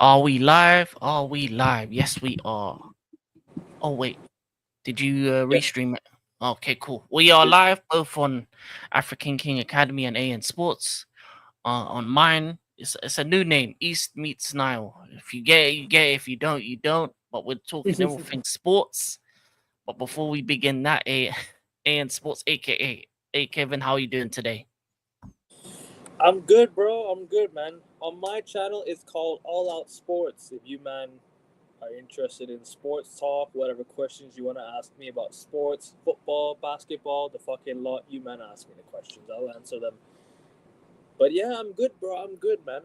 Are we live? Are we live? Yes, we are. Oh, wait. Did you Yeah, restream it? Okay, cool. We are live both on African King Academy and AN Sports. On mine, it's a new name, East Meets Nile. If you get it, you get it. If you don't, you don't. But we're talking everything sports. But before we begin that, AN Sports, aka Hey Kevin, how are you doing today? I'm good, bro. I'm good, man. On my channel, it's called All Out Sports. If you, man, are interested in sports talk, whatever questions you want to ask me about sports, football, basketball, the fucking lot, you, man, ask me the questions. I'll answer them. But yeah, I'm good, bro. I'm good, man.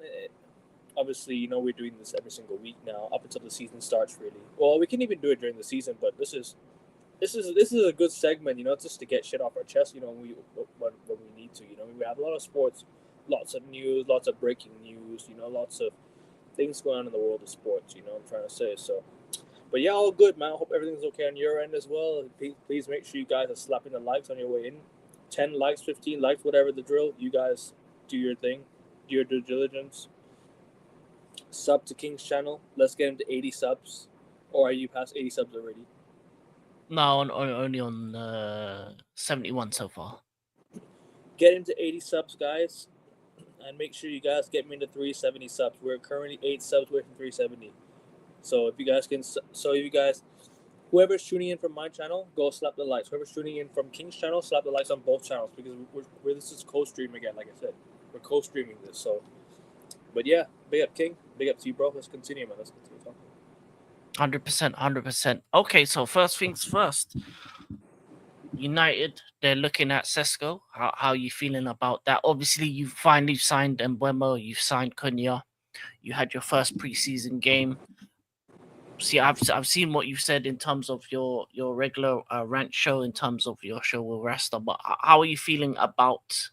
Obviously, we're doing this every single week now, up until the season starts, really. Well, we can even do it during the season, but this is a good segment, just to get shit off our chest. When we need to. We have a lot of sports, lots of news, lots of breaking news. Lots of things going on in the world of sports. I'm trying to say. So, but yeah, all good, man. I hope everything's okay on your end as well. Please make sure you guys are slapping the likes on your way in. 10 likes, 15 likes, whatever the drill. You guys do your thing, do your due diligence. Sub to King's channel. Let's get him to 80 subs. Or are you past 80 subs already? No, only on 71 so far. Get him to 80 subs, guys. And make sure you guys get me into 370 subs. We're currently 8 subs away from 370. So if you guys whoever's tuning in from my channel, go slap the likes. Whoever's tuning in from King's channel, slap the likes on both channels because this is co-stream again. Like I said, we're co-streaming this. So, but yeah, big up King, big up to you, bro. Let's continue, man. Let's continue talking. 100%, 100%. Okay, so first things first. United, they're looking at Sesko. How you feeling about that? Obviously, you finally signed Mbeumo, you've signed Cunha. You had your first preseason game. See, I've seen what you've said in terms of your regular rant show, in terms of your show with Rasta. But how are you feeling about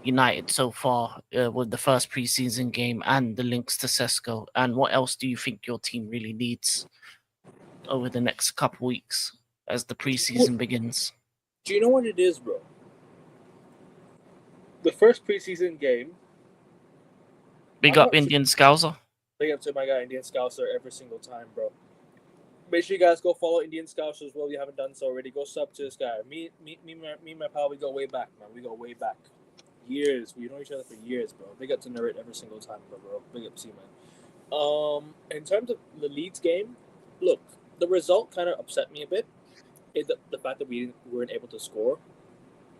United so far with the first preseason game and the links to Sesko? And what else do you think your team really needs over the next couple weeks as the preseason begins? Do you know what it is, bro? The first preseason game, Big I'm up not too Indian Scouser. big up to my guy Indian Scouser every single time, bro. Make sure you guys go follow Indian Scouser as well. If you haven't done so already, go sub to this guy. Me, and my pal, we go way back, man. We go way back, years. We know each other for years, bro. Big up to narrate every single time, bro. Big up to you, man. In terms of the Leeds game, look, the result kind of upset me a bit. The fact that we weren't able to score,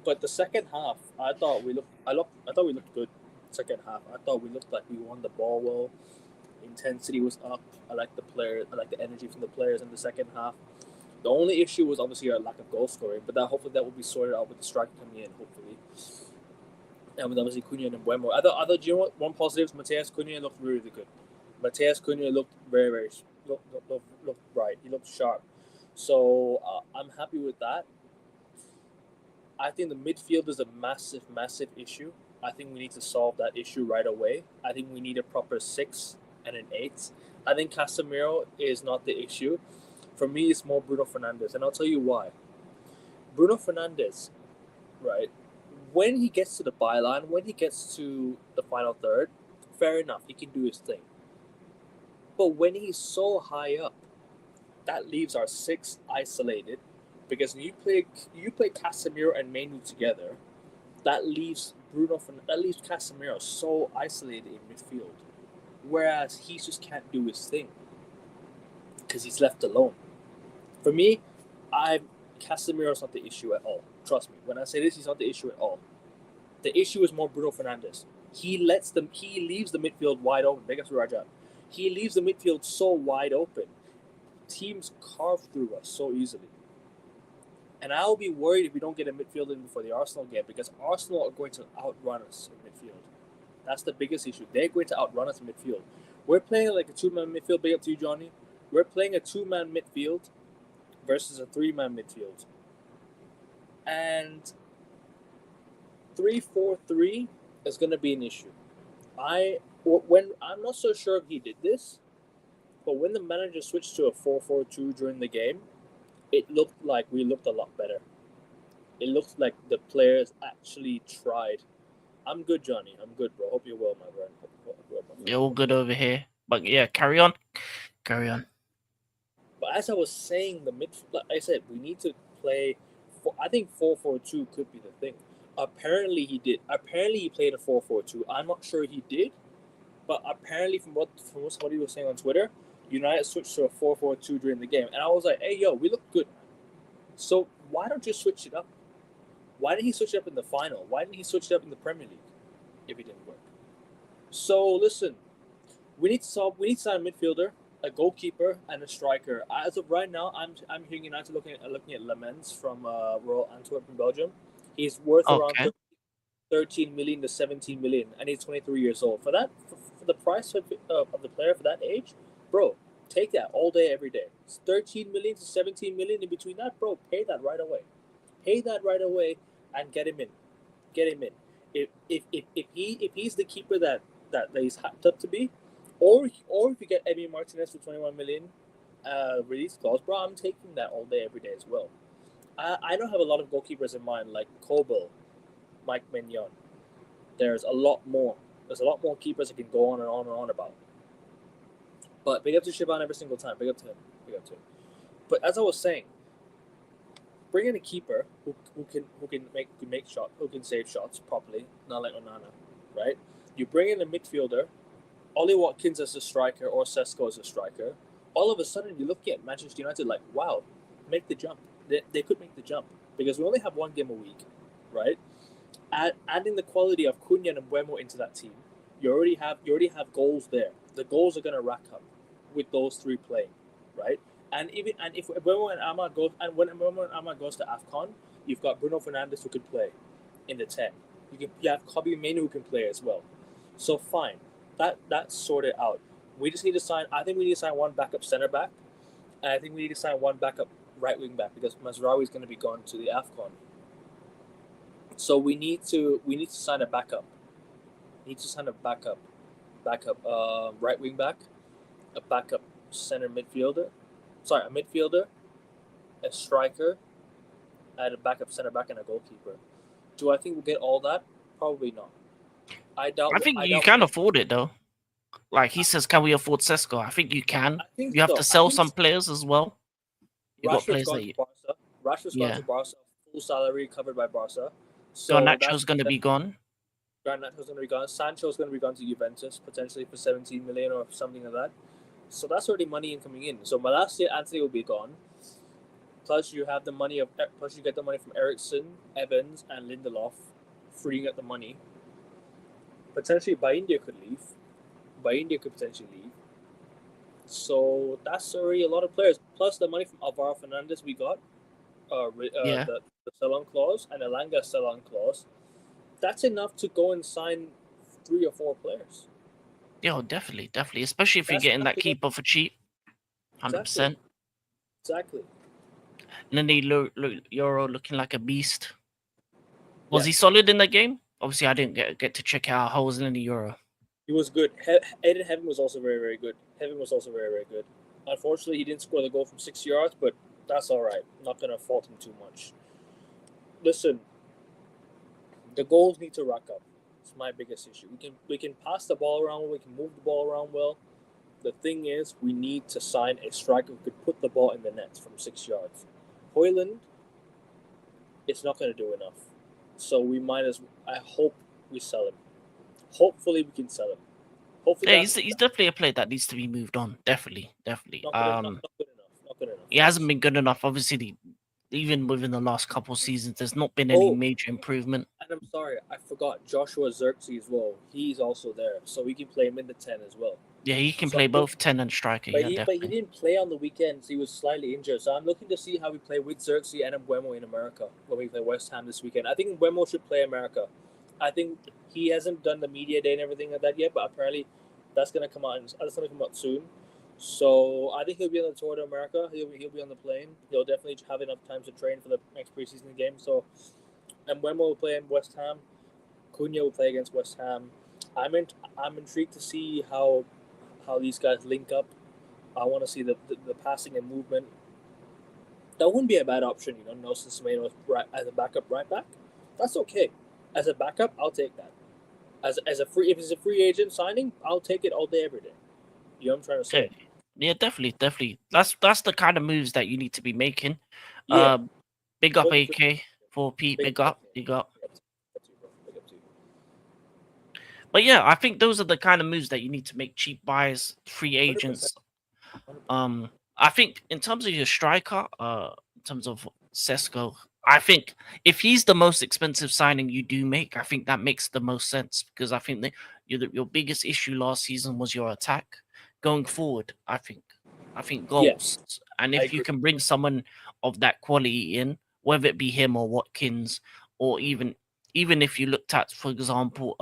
but the second half, I thought we looked. I thought we looked good. Second half, I thought we looked like we won the ball well. Intensity was up. I like the player. I like the energy from the players in the second half. The only issue was obviously our lack of goal scoring, but that hopefully that will be sorted out with the striker coming in. Hopefully, and with obviously Cunha and Mbeumo. Do you know what? One positive is Mateus Cunha looked really, really good. Mateus Cunha looked very looked bright. He looked sharp. So I'm happy with that. I think the midfield is a massive, massive issue. I think we need to solve that issue right away. I think we need a proper 6 and an 8. I think Casemiro is not the issue. For me, it's more Bruno Fernandes, and I'll tell you why. Bruno Fernandes, right? When he gets to the byline, when he gets to the final third, fair enough, he can do his thing. But when he's so high up, that leaves our 6 isolated. Because when you play Casemiro and Menu together, that leaves Casemiro so isolated in midfield, whereas he just can't do his thing because he's left alone. For me, I Casemiro's not the issue at all. Trust me, when I say this, he's not the issue at all. The issue is more Bruno Fernandes. He leaves the midfield wide open. Big up to Rajat. He leaves the midfield so wide open. Teams carve through us so easily. And I'll be worried if we don't get a midfield in before the Arsenal game because Arsenal are going to outrun us in midfield. That's the biggest issue. They're going to outrun us in midfield. We're playing like a 2-man midfield. Big up to you, Johnny. We're playing a 2-man midfield versus a 3-man midfield. And 3-4-3 is going to be an issue. I'm not so sure if he did this, but when the manager switched to a 4-4-2 during the game, it looked like we looked a lot better. It looked like the players actually tried. I'm good, Johnny. I'm good, bro. Hope you're well, my friend. Hope you're well, my friend. You're all good over here. But yeah, carry on. Carry on. But as I was saying, like I said, we need to play. I think 4-4-2 could be the thing. Apparently he did. Apparently he played a 4-4-2. I'm not sure he did, but apparently from what somebody was saying on Twitter, United switched to a 4-4-2 during the game, and I was like, hey yo, we look good. So why don't you switch it up? Why didn't he switch it up in the final? Why didn't he switch it up in the Premier League if it didn't work? So listen, we need to sign a midfielder, a goalkeeper, and a striker. As of right now, I'm hearing United looking at Lemens from Royal Antwerp in Belgium. He's worth around Okay. 13 million to 17 million, and he's 23 years old. For the price of the player for that age, bro, take that all day, every day. It's 13 million to 17 million in between that, bro. Pay that right away. Pay that right away and get him in. Get him in. If he's the keeper that he's hyped up to be, or if you get Emi Martinez for 21 million release clause, bro, I'm taking that all day, every day as well. I don't have a lot of goalkeepers in mind, like Kobel, Mike Mignon. There's a lot more. There's a lot more keepers I can go on and on and on about. But big up to Shiban every single time. Big up to him. Big up to him. But as I was saying, bring in a keeper who can make shots, who can save shots properly, not like Onana, right? You bring in a midfielder, Ollie Watkins as a striker or Sesko as a striker. All of a sudden, you're looking at Manchester United like, wow, make the jump. They could make the jump because we only have one game a week, right? Adding the quality of Cunha and Mbeumo into that team, you already have goals there. The goals are gonna rack up with those three playing, right? And if Mbeumo and Ahmad goes, and when Mbeumo and Ahmad goes to AFCON, you've got Bruno Fernandes who could play in the 10. You have Kobbie Mainoo who can play as well. So fine, that's sorted out. We just need to sign. I think we need to sign one backup center back, and I think we need to sign one backup right wing back because Mazraoui is going to be gone to the AFCON. So we need to sign a backup. We need to sign a backup right wing back, a backup center midfielder. Sorry, a midfielder, a striker, and a backup center back and a goalkeeper. Do I think we'll get all that? Probably not. I think you can afford it though. Like he says, can we afford Sesko? I think you can. You have to sell some players as well. You got players that Barca. Rashford's gone to Barca. Full salary covered by Barca. So Garnacho's going to be gone. Garnacho's going to be gone. Sancho's going to be gone to Juventus potentially for 17 million or something like that. So that's already money coming in. So Malacia, Anthony will be gone. Plus you have the money plus you get the money from Eriksen, Evans, and Lindelof, freeing up the money. Potentially Baindia could leave. Baindia could potentially leave. So that's already a lot of players. Plus the money from Alvaro Fernandez we got, the sell-on clause and Elanga sell-on clause. That's enough to go and sign 3 or 4 players. Yeah, definitely. Especially if you're getting that keeper for cheap. 100%. Exactly. And then Euro looking like a beast. Was he solid in that game? Obviously, I didn't get to check out how was in the Euro. He was good. Aiden Heaven was also very, very good. Unfortunately, he didn't score the goal from 6 yards, but that's all right. I'm not going to fault him too much. Listen, the goals need to rack up. It's my biggest issue. We can pass the ball around well. We can move the ball around well. The thing is, we need to sign a striker who could put the ball in the net from 6 yards. Højlund, it's not going to do enough. So we might as well, I hope we sell him. Hopefully we can sell him. Hopefully he's definitely a player that needs to be moved on. Definitely. Not good enough. He hasn't been good enough. Obviously, even within the last couple of seasons, there's not been any major improvement. And I'm sorry, I forgot Joshua Zirkzee as well. He's also there, so we can play him in the 10 as well. Yeah, he can play both 10 and striker. But he didn't play on the weekends. He was slightly injured. So I'm looking to see how we play with Zirkzee and Mbeumo in America when we play West Ham this weekend. I think Mbeumo should play America. I think he hasn't done the media day and everything like that yet, but apparently that's going to come out. That's going to come out soon. So I think he'll be on the tour to America. He'll be on the plane. He'll definitely have enough time to train for the next preseason game. So, and Mbeumo will play in West Ham. Cunha will play against West Ham. I'm intrigued to see how these guys link up. I want to see the passing and movement. That wouldn't be a bad option, Nelson Semedo as a backup right back. That's okay. As a backup, I'll take that. If it's a free agent signing, I'll take it all day, every day. You know what I'm trying to say? Okay. Yeah, definitely. That's the kind of moves that you need to be making. Yeah. Big up Looking for AK for Pete. big Big up, up big up. to you, bro. Big up to you. But yeah, I think those are the kind of moves that you need to make. Cheap buys, free 100%. agents. 100%. I think in terms of your striker, in terms of Sesko, I think if he's the most expensive signing you do make, I think that makes the most sense because I think that your biggest issue last season was your attack. Going forward, I think Yeah, goals, and I if you agree. can bring someone of that quality in, whether it be him or Watkins, or even if you looked at, for example,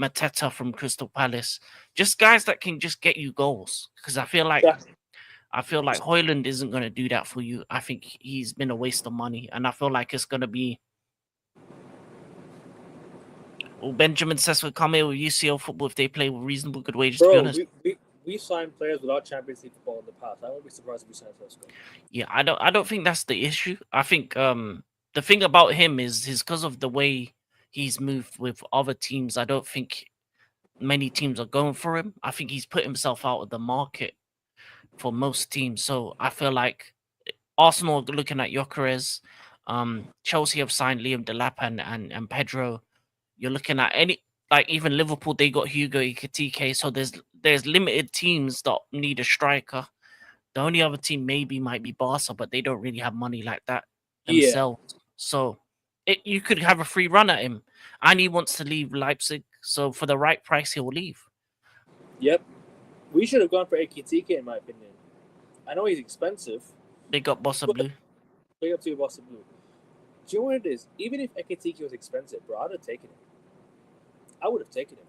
Mateta from Crystal Palace, just guys that can just get you goals. Because Exactly. I feel like Hoyland isn't going to do that for you. I think he's been a waste of money, and I feel like it's going to be. Well, Benjamin Sesko come here with UCL football if they play with reasonable good wages. To be Bro, honest, we signed players without Champions League football in the past. I won't be surprised if we sign Sesko. yeah, I don't think that's the issue. I think the thing about him is because of the way he's moved with other teams. I don't think many teams are going for him. I think he's put himself out of the market for most teams. So I feel like Arsenal are looking at Gyökeres. Chelsea have signed Liam Delap and Pedro. You're looking at any like even Liverpool, they got Hugo Ekitike. So there's limited teams that need a striker. The only other team maybe might be Barca, but they don't really have money like that Yeah. themselves. So you could have a free run at him, and he wants to leave Leipzig. So for the right price, he will leave. Yep. We should have gone for Ekitike, in my opinion. I know he's expensive. They got Bossa But Blue. big up to you, Boston Blue. Do you know what it is? Even if Ekitike was expensive, bro, I'd have taken him. I would have taken him.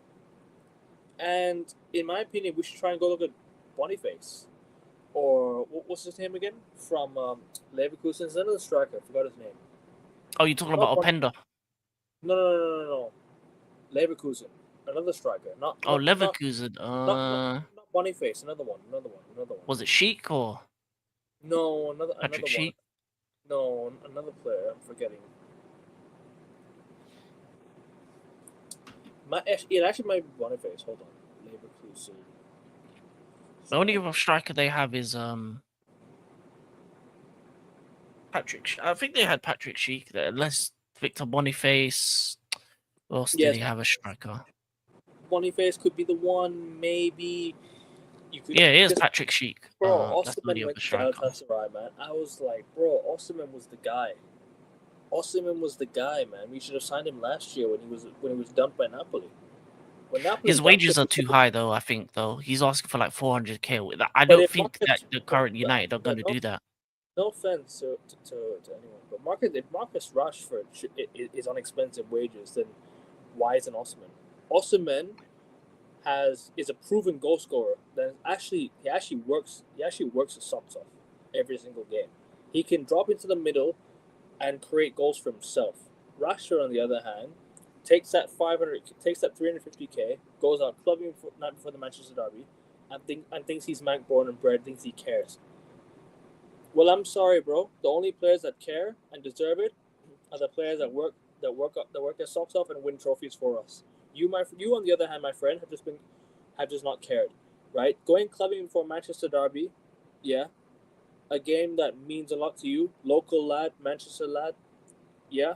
And in my opinion, we should try and go look at Boniface. Or what's his name again? From Leverkusen. Another striker. I forgot his name. Oh, you're talking Not about Bon- Openda. No. Leverkusen. Another striker. Oh, Leverkusen. Not Boniface. Another one. Was it Sheik or No, another Patrick one. Sheik? No, another player. I'm forgetting. It actually might be Boniface. Hold on. Leverkusen. The only other striker they have is Patrick. I think they had Patrick Sheik there, unless Victor Boniface. Who else did Yes, they have a striker? Boniface could be the one. Maybe you could. Yeah, it is Because, Patrick Sheik. bro, That's the Osimhen only other went to striker. Galatasaray, man. I was like, bro, Osimhen was the guy. Osimhen was the guy, man. We should have signed him last year when he was dumped by Napoli. When Napoli His dumped wages him, are too high, though. I think though he's asking for like 400k. I but don't if think that the current United are going to no, do that. no offense to anyone, but if Marcus Rashford is on expensive wages, then why isn't Osimhen? Osimhen is a proven goal scorer. Then he actually works his socks off every single game. He can drop into the middle and create goals for himself. Rashford, on the other hand, takes that 350k, goes out clubbing night before the Manchester derby, and thinks he's Manc born and bred, thinks he cares. Well, I'm sorry, bro. The only players that care and deserve it are the players that work their socks off and win trophies for us. You on the other hand, my friend, have just not cared, right? Going clubbing for Manchester derby, yeah, a game that means a lot to you, local lad, Manchester lad, yeah.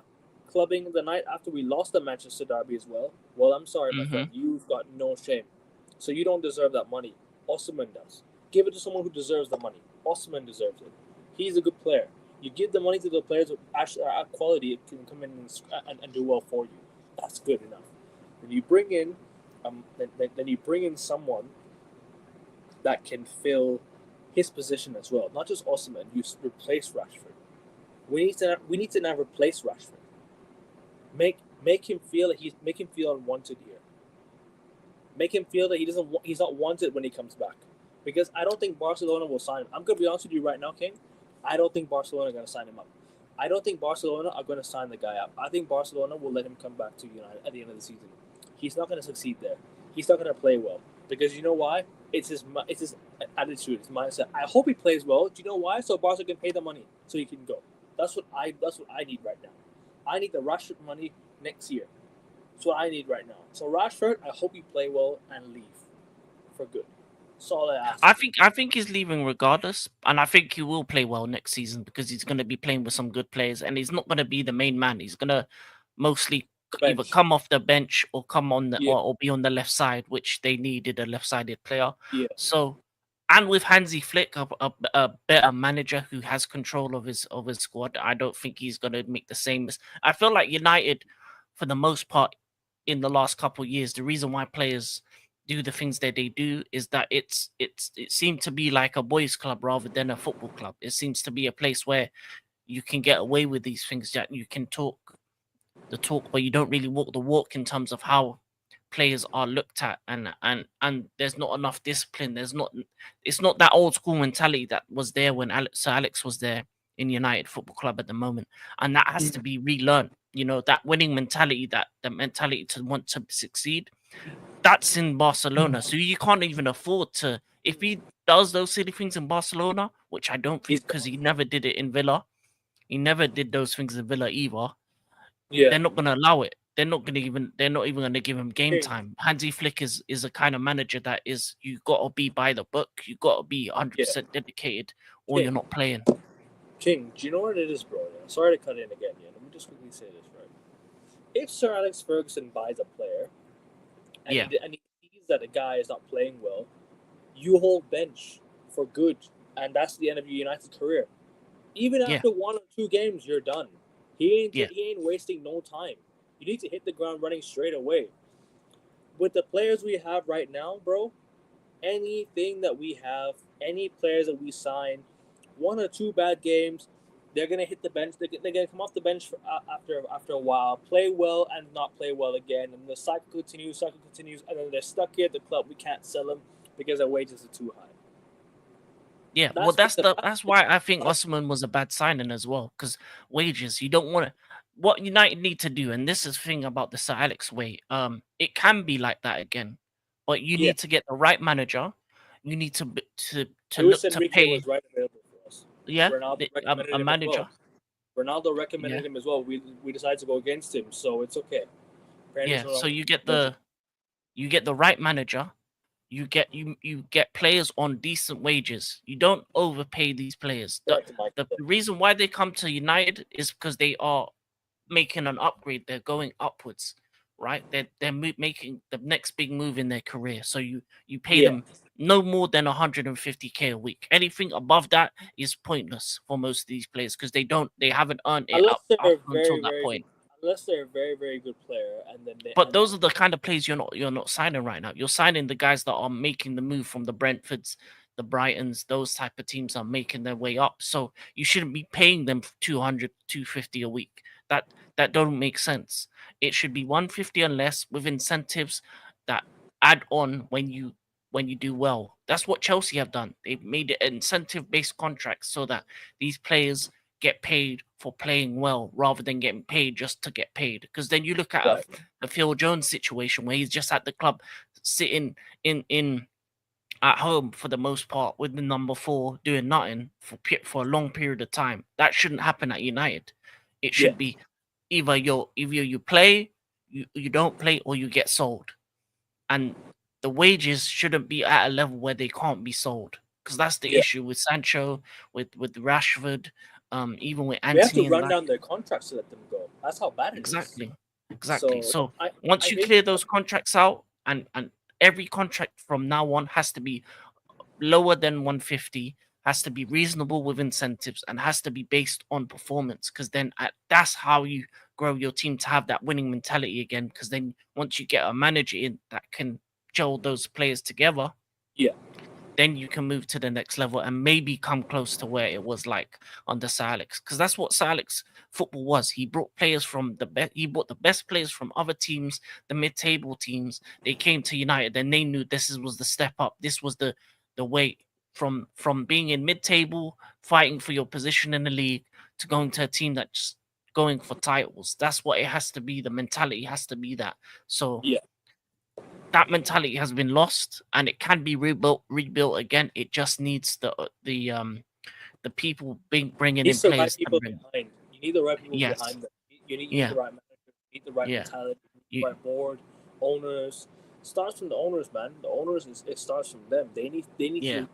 Clubbing the night after we lost the Manchester derby as well. Well, I'm sorry, my friend, you've got no shame. So you don't deserve that money. Osimhen does. Give it to someone who deserves the money. Osimhen deserves it. He's a good player. You give the money to the players who actually are at quality, it can come in and do well for you. That's good enough. Then you bring in someone that can fill his position as well. Not just Osimhen. You replace Rashford. We need to now replace Rashford. Make him feel unwanted here. Make him feel that he's not wanted when he comes back. Because I don't think Barcelona will sign him. I'm gonna be honest with you right now, King. I don't think Barcelona are gonna sign him up. I don't think Barcelona are gonna sign the guy up. I think Barcelona will let him come back to United at the end of the season. He's not gonna succeed there. He's not gonna play well. Because you know why? It's his attitude, his mindset. I hope he plays well. Do you know why? So Barca can pay the money so he can go. That's what I need right now. I need the Rashford money next year. That's what I need right now. So Rashford, I hope you play well and leave for good. That's all I ask. I think he's leaving regardless, and I think he will play well next season because he's going to be playing with some good players, and he's not going to be the main man. He's going to mostly either Bench. come off the bench or come on the Yeah. or be on the left side, which they needed a left-sided player. Yeah. So, and with Hansi Flick, a better manager who has control of his squad, I don't think he's going to make the same. I feel like United, for the most part, in the last couple of years, the reason why players do the things that they do is that it seemed to be like a boys' club rather than a football club. It seems to be a place where you can get away with these things, that you can talk the talk, but you don't really walk the walk in terms of how players are looked at, and there's not enough discipline. It's not that old school mentality that was there when Sir Alex was there in United Football Club at the moment, and that has to be relearned. You know, that winning mentality, that the mentality to want to succeed, that's in Barcelona. So you can't even afford to, if he does those silly things in Barcelona, which I don't think, because he never did it in Villa. He never did those things in Villa either. Yeah. They're not gonna allow it. They're not even gonna give him game King. time. Hansi Flick is a kind of manager that is, you gotta be by the book, you gotta be 100% dedicated, or you're not playing. King, do you know what it is, bro? Yeah? Sorry to cut in again, yeah. Let me just quickly say this, right? If Sir Alex Ferguson buys a player and, he sees that the guy is not playing well, you hold bench for good, and that's the end of your United career. Even after 1 or 2 games, you're done. He ain't wasting no time. You need to hit the ground running straight away. With the players we have right now, bro, anything that we have, any players that we sign, 1 or 2 bad games, they're gonna hit the bench. They're gonna come off the bench after a while, play well and not play well again, and the cycle continues, and then they're stuck here at the club. We can't sell them because their wages are too high. Yeah, well, that's why I think Osimhen was a bad signing as well, because wages, you don't want to. What United need to do, and this is the thing about the Sir Alex way, it can be like that again, but you need to get the right manager. You need to look to pay. Was right available for us. Yeah, a manager. Ronaldo recommended him as well. We decided to go against him, so it's okay. So you get the right manager. You get players on decent wages. You don't overpay these players. The reason why they come to United is because they are making an upgrade. They're going upwards, right? They're making the next big move in their career. So you pay them no more than 150K a week. Anything above that is pointless for most of these players because they haven't earned it up until that point. Unless they're a very, very good player, and then but those are the kind of players you're not signing right now. You're signing the guys that are making the move from the Brentfords, the Brightons. Those type of teams are making their way up. So you shouldn't be paying them 200, 250 a week. That don't make sense. It should be 150 and less with incentives that add on when you do well. That's what Chelsea have done. They've made it incentive-based contracts so that these players get paid for playing well rather than getting paid just to get paid. Because then you look at a Phil Jones situation where he's just at the club sitting in at home for the most part with the number 4 doing nothing for a long period of time. That shouldn't happen at United. It should be either you play, you don't play, or you get sold. And the wages shouldn't be at a level where they can't be sold. Because that's the issue with Sancho, with Rashford, even with Antony. We have to run down their contracts to let them go. That's how bad it is. Exactly. So once you clear those contracts out, and every contract from now on has to be lower than 150, has to be reasonable with incentives, and has to be based on performance. Because then that's how you grow your team to have that winning mentality again. Because then once you get a manager in that can gel those players together, then you can move to the next level and maybe come close to where it was like under Sir Alex. Because that's what Sir Alex football was. He brought players from he brought the best players from other teams, the mid-table teams. They came to United and they knew this was the step up. This was the way from being in mid-table, fighting for your position in the league, to going to a team that's going for titles. That's what it has to be. The mentality has to be that. So that mentality has been lost, and it can be rebuilt again. It just needs the people bringing in players. You need the right people behind them. You need the right manager. You need the right mentality. The right board, owners, starts from the owners, man. The owners, it starts from them. They need Yeah.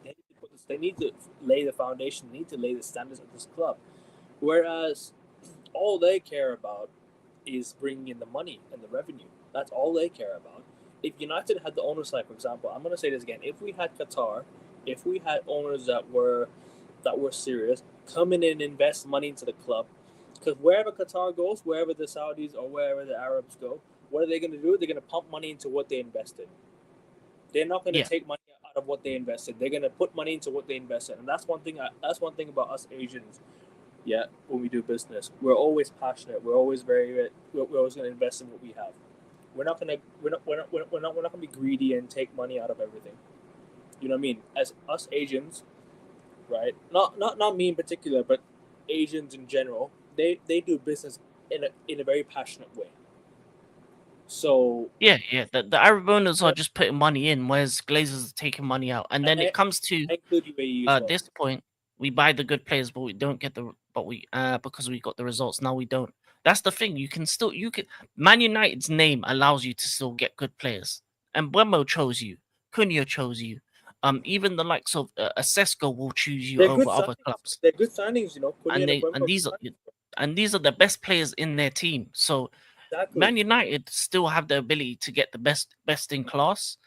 they need to lay the foundation. They need to lay the standards of this club. Whereas all they care about is bringing in the money and the revenue. That's all they care about. If United had the owners, like for example, I'm going to say this again. If we had Qatar, if we had owners that were serious, come in and invest money into the club, because wherever Qatar goes, wherever the Saudis or wherever the Arabs go, what are they going to do? They're going to pump money into what they invested. They're not going to Yeah. take money out of what they invested. They're going to put money into what they invested, and that's one thing. That's one thing about us Asians. Yeah, when we do business, we're always passionate. We're always we're always going to invest in what we have. We're not going to be greedy and take money out of everything. You know what I mean? As us Asians, right? Not me in particular, but Asians in general, they do business in a very passionate way. So Yeah. The Arab owners are just putting money in, whereas Glazers are taking money out. And then it comes to I include UAE as well. this point, we buy the good players, but we don't get because we got the results. Now we don't. That's the thing. You can Man United's name allows you to still get good players. And Mbeumo chose you. Cunha chose you. Even the likes of Sesko will choose you They're over good other signings. clubs. They're good signings, you know. Cunha And Mbeumo these are the best players in their team. So exactly. Man United still have the ability to get the best in class,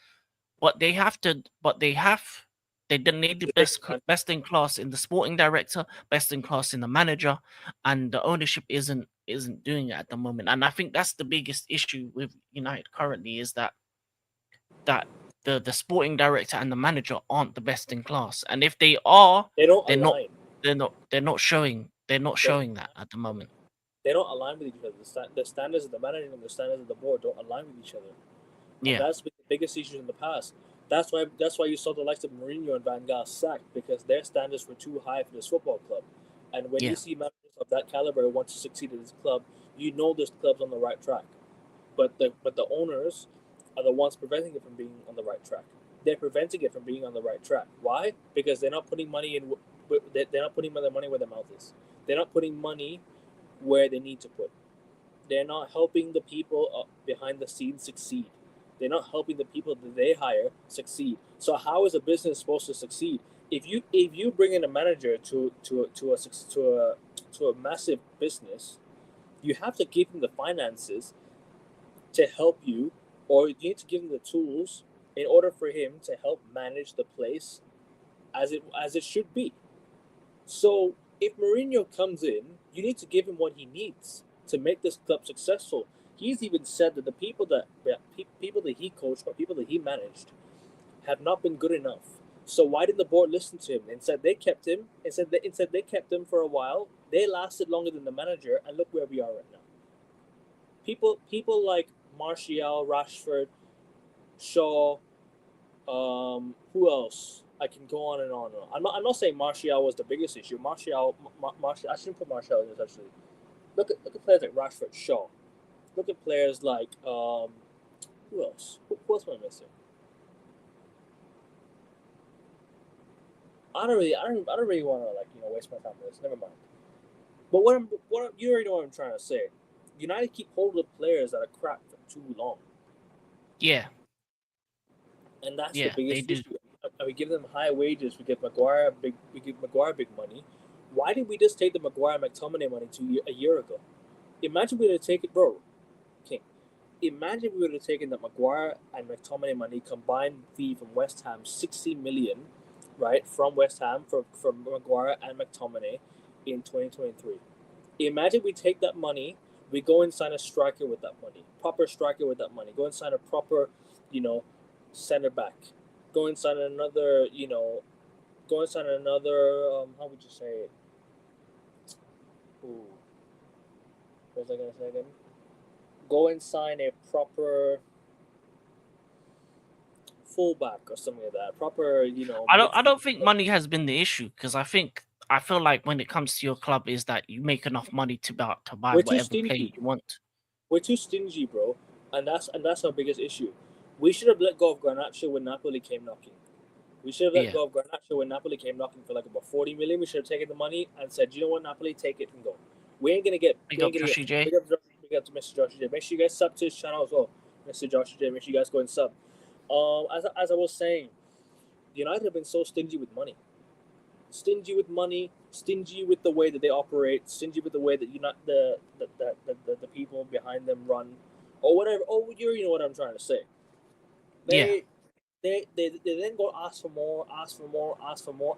but they need the best in class in the sporting director, best in class in the manager, and the ownership isn't doing it at the moment. And I think that's the biggest issue with United currently, is that the sporting director and the manager aren't the best in class. And if they are, They don't they're align. not showing that at the moment. They don't align with each other. The standards of the manager and the standards of the board don't align with each other. Yeah. And that's been the biggest issue in the past. That's why you saw the likes of Mourinho and Van Gaal sacked, because their standards were too high for this football club. And when you see managers of that caliber who want to succeed at this club, you know this club's on the right track. But the owners are the ones preventing it from being on the right track. They're preventing it from being on the right track. Why? Because they're not putting money in. They're not putting their money where their mouth is. They're not putting money where they need to put. They're not helping the people behind the scenes succeed. They're not helping the people that they hire succeed. So how is a business supposed to succeed? If you bring in a manager to a massive business, you have to give him the finances to help you, or you need to give him the tools in order for him to help manage the place as it should be. So if Mourinho comes in, you need to give him what he needs to make this club successful. He's even said that the people that he coached or people that he managed have not been good enough. So why didn't the board listen to him? Instead, they kept him. Instead, they kept him for a while. They lasted longer than the manager, and look where we are right now. People like Martial, Rashford, Shaw, who else? I can go on and on and on. I'm not saying Martial was the biggest issue. Martial. I shouldn't put Martial in this actually. Look at players like Rashford, Shaw. Look at players like who else? Who else am I missing? I don't really want to waste my time with this. Never mind. But you already know what I'm trying to say. United keep hold of players that are crap for too long. Yeah. And that's the biggest issue. And we give them high wages. We give Maguire big money. Why did we just take the Maguire McTominay money a year ago? Imagine we would have taken, bro. King. Imagine we would have taken the Maguire and McTominay money combined fee from West Ham, 60 million, right, from West Ham for Maguire and McTominay in 2023. Imagine we take that money, we go and sign a striker with that money, proper striker with that money. Go and sign a proper, center back. Go and sign another, how would you say it? Ooh. What was I going to say again? Go and sign a proper fullback or something like that. Proper, I don't think money has been the issue, because I feel like when it comes to your club is that you make enough money to buy whatever player you want. We're too stingy, bro, and that's our biggest issue. We should have let go of Garnacho when Napoli came knocking. We should have let go of Garnacho when Napoli came knocking for like about 40 million. We should have taken the money and said, you know what, Napoli, take it and go. We ain't gonna get. Big up Joshy J. Big up to Mr. Joshy J. Make sure you guys sub to his channel as well, Mr. Joshy J. Make sure you guys go and sub. As I was saying, United have been so stingy with money. Stingy with the way that they operate, stingy with the way that the people behind them run, or whatever. Oh, you know what I'm trying to say. Yeah. They then go ask for more,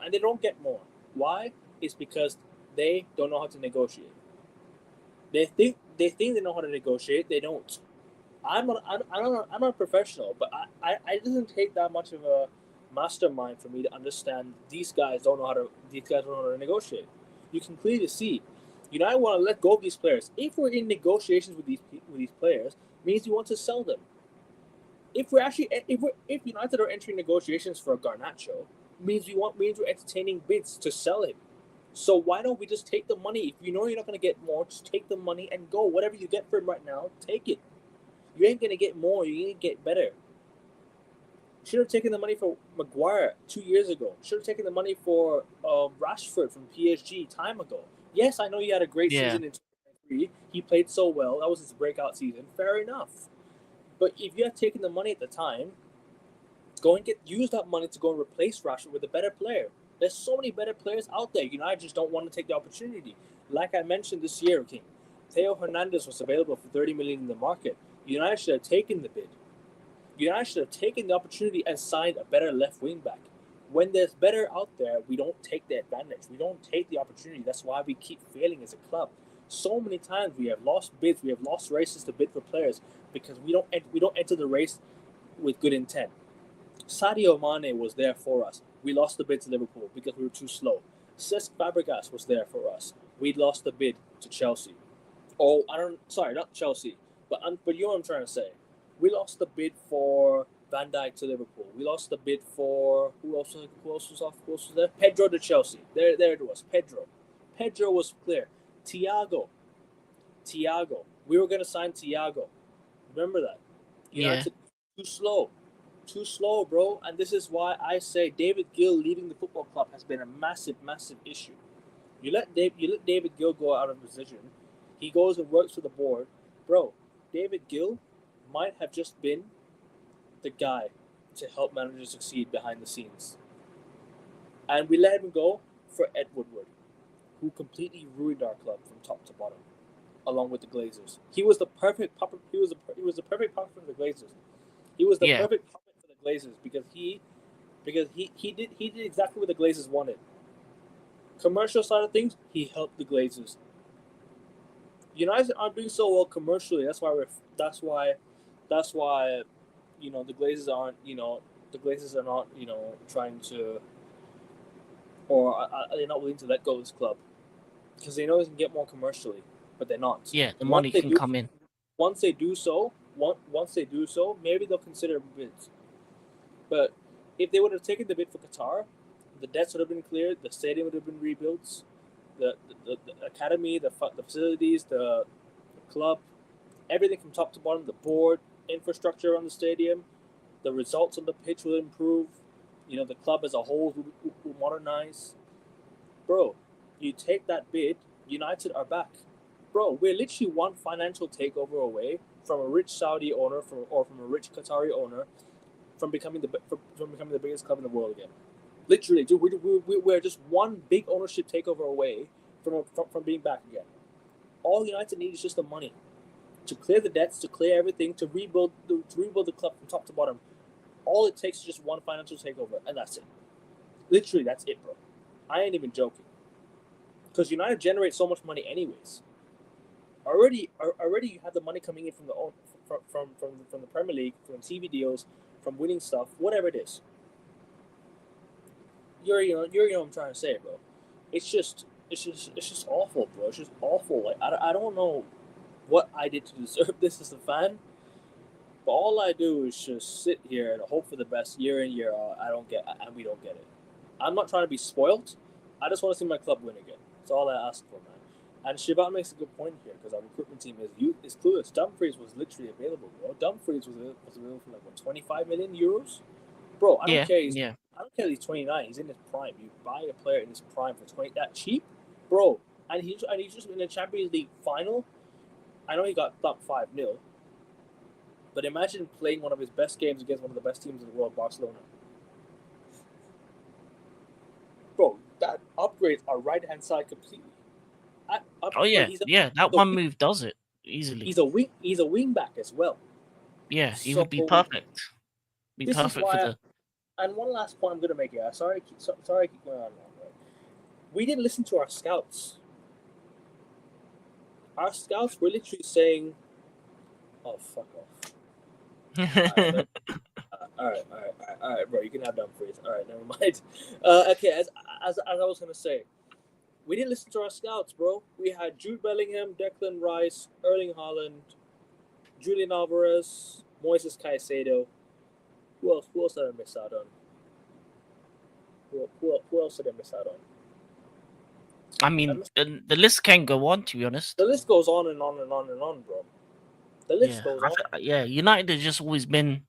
and they don't get more. Why? It's because they don't know how to negotiate. They think they know how to negotiate. They don't. I'm not a professional, but I it doesn't take that much of a mastermind for me to understand these guys don't know how to negotiate. You can clearly see, United want to let go of these players. If we're in negotiations with these players, means we want to sell them. If United are entering negotiations for a Garnacho, means we're entertaining bids to sell him. So why don't we just take the money? If you know you're not going to get more, just take the money and go. Whatever you get for him right now, take it. You ain't gonna get more. You ain't get better. Should have taken the money for Maguire 2 years ago. Should have taken the money for Rashford from PSG time ago. Yes, I know he had a great season in 2023. He played so well. That was his breakout season. Fair enough. But if you had taken the money at the time, use that money to go and replace Rashford with a better player. There's so many better players out there. United just don't want to take the opportunity. Like I mentioned this year, King, Theo Hernandez was available for 30 million in the market. United should have taken the bid. United should have taken the opportunity and signed a better left wing back. When there's better out there, we don't take the advantage. We don't take the opportunity. That's why we keep failing as a club. So many times we have lost bids, we have lost races to bid for players because we don't enter the race with good intent. Sadio Mane was there for us. We lost the bid to Liverpool because we were too slow. Cesc Fabregas was there for us. We lost the bid to Chelsea. Oh, not Chelsea. But you know what I'm trying to say. We lost the bid for Van Dijk to Liverpool. We lost the bid for who else was there? Pedro to Chelsea. There it was. Pedro was clear. Thiago. We were gonna sign Thiago. Remember that. United too slow, bro. And this is why I say David Gill leaving the football club has been a massive, massive issue. You let David Gill go out of position. He goes and works for the board, bro. David Gill might have just been the guy to help managers succeed behind the scenes. And we let him go for Ed Woodward, who completely ruined our club from top to bottom, along with the Glazers. He was the perfect puppet. He was the perfect puppet for the Glazers. He was the perfect puppet for the Glazers because he did exactly what the Glazers wanted. Commercial side of things, he helped the Glazers. United aren't doing so well commercially. That's why the Glazers are not trying to, or are they not willing to let go of this club because they know they can get more commercially, but they're not. Yeah, the money can come in. Once they do so, maybe they'll consider bids. But if they would have taken the bid for Qatar, the debts would have been cleared, the stadium would have been rebuilt, the academy, the facilities, the club, everything from top to bottom, the board, infrastructure on the stadium, the results on the pitch will improve. The club as a whole will modernize. Bro, you take that bid, United are back. Bro, we're literally one financial takeover away from a rich Saudi owner from a rich Qatari owner from becoming the biggest club in the world again. Literally, dude, we're just one big ownership takeover away from being back again. All United need is just the money to clear the debts, to clear everything, to rebuild the club from top to bottom. All it takes is just one financial takeover, and that's it. Literally, that's it, bro. I ain't even joking. Because United generates so much money anyways. Already you have the money coming in from the Premier League, from TV deals, from winning stuff, whatever it is. You know what I'm trying to say, bro. It's just awful, bro. It's just awful. Like I don't know what I did to deserve this as a fan, but all I do is just sit here and hope for the best year in, year out. And we don't get it. I'm not trying to be spoiled. I just want to see my club win again. That's all I ask for, man. And Shivan makes a good point here because our recruitment team is clueless. Dumfries was literally available, bro. Dumfries was available for like 25 million euros, bro. I don't care. I don't care. He's 29. He's in his prime. You buy a player in his prime for 20 that cheap, bro. And he's just in the Champions League final. I know he got thumped 5-0, But imagine playing one of his best games against one of the best teams in the world, Barcelona. Bro, that upgrades our right hand side completely. Oh yeah, that so one move does it easily. He's a wing back as well. Yeah, he So would be perfect. this is why. And one last point I'm gonna make here. Sorry, I keep going on. Right? We didn't listen to our scouts. Our scouts were literally saying, "Oh, fuck off." All right, bro. You can have Dumfries. All right, never mind. Okay, as I was gonna say, we didn't listen to our scouts, bro. We had Jude Bellingham, Declan Rice, Erling Haaland, Julian Alvarez, Moises Caicedo. Who else did I miss out on? Who else did I miss out on? I mean, the list can go on. To be honest, the list goes on and on and on and on, bro. The list goes on. Yeah, United has just always been.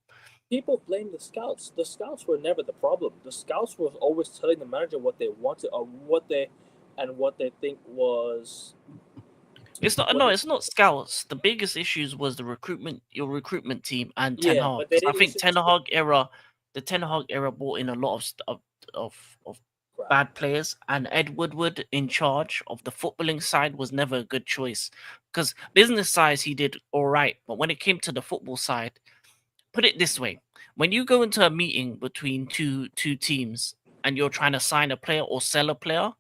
People blame the scouts. The scouts were never the problem. The scouts were always telling the manager what they wanted or what they think was. It's not. No, it's not scouts. The biggest issues was the recruitment. Your recruitment team and Ten Hag. I think the Ten Hag era brought in a lot of bad players, and Ed Woodward in charge of the footballing side was never a good choice because business side he did all right, but when it came to the football side, put it this way: when you go into a meeting between two teams and you're trying to sign a player or sell a player,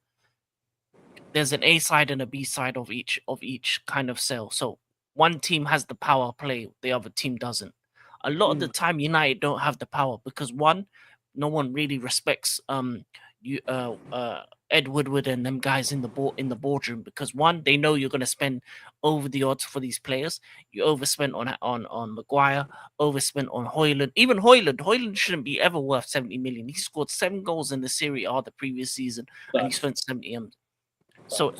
there's an A side and a B side of each kind of sale. So one team has the power play, the other team doesn't. A lot of the time, United don't have the power because one, no one really respects Ed Woodward and them guys in the boardroom because one, they know you're going to spend over the odds for these players. You overspent on Maguire, overspent on Højlund. Even Højlund shouldn't be ever worth 70 million. He scored 7 goals in the Serie A the previous season, and he spent 70 M. So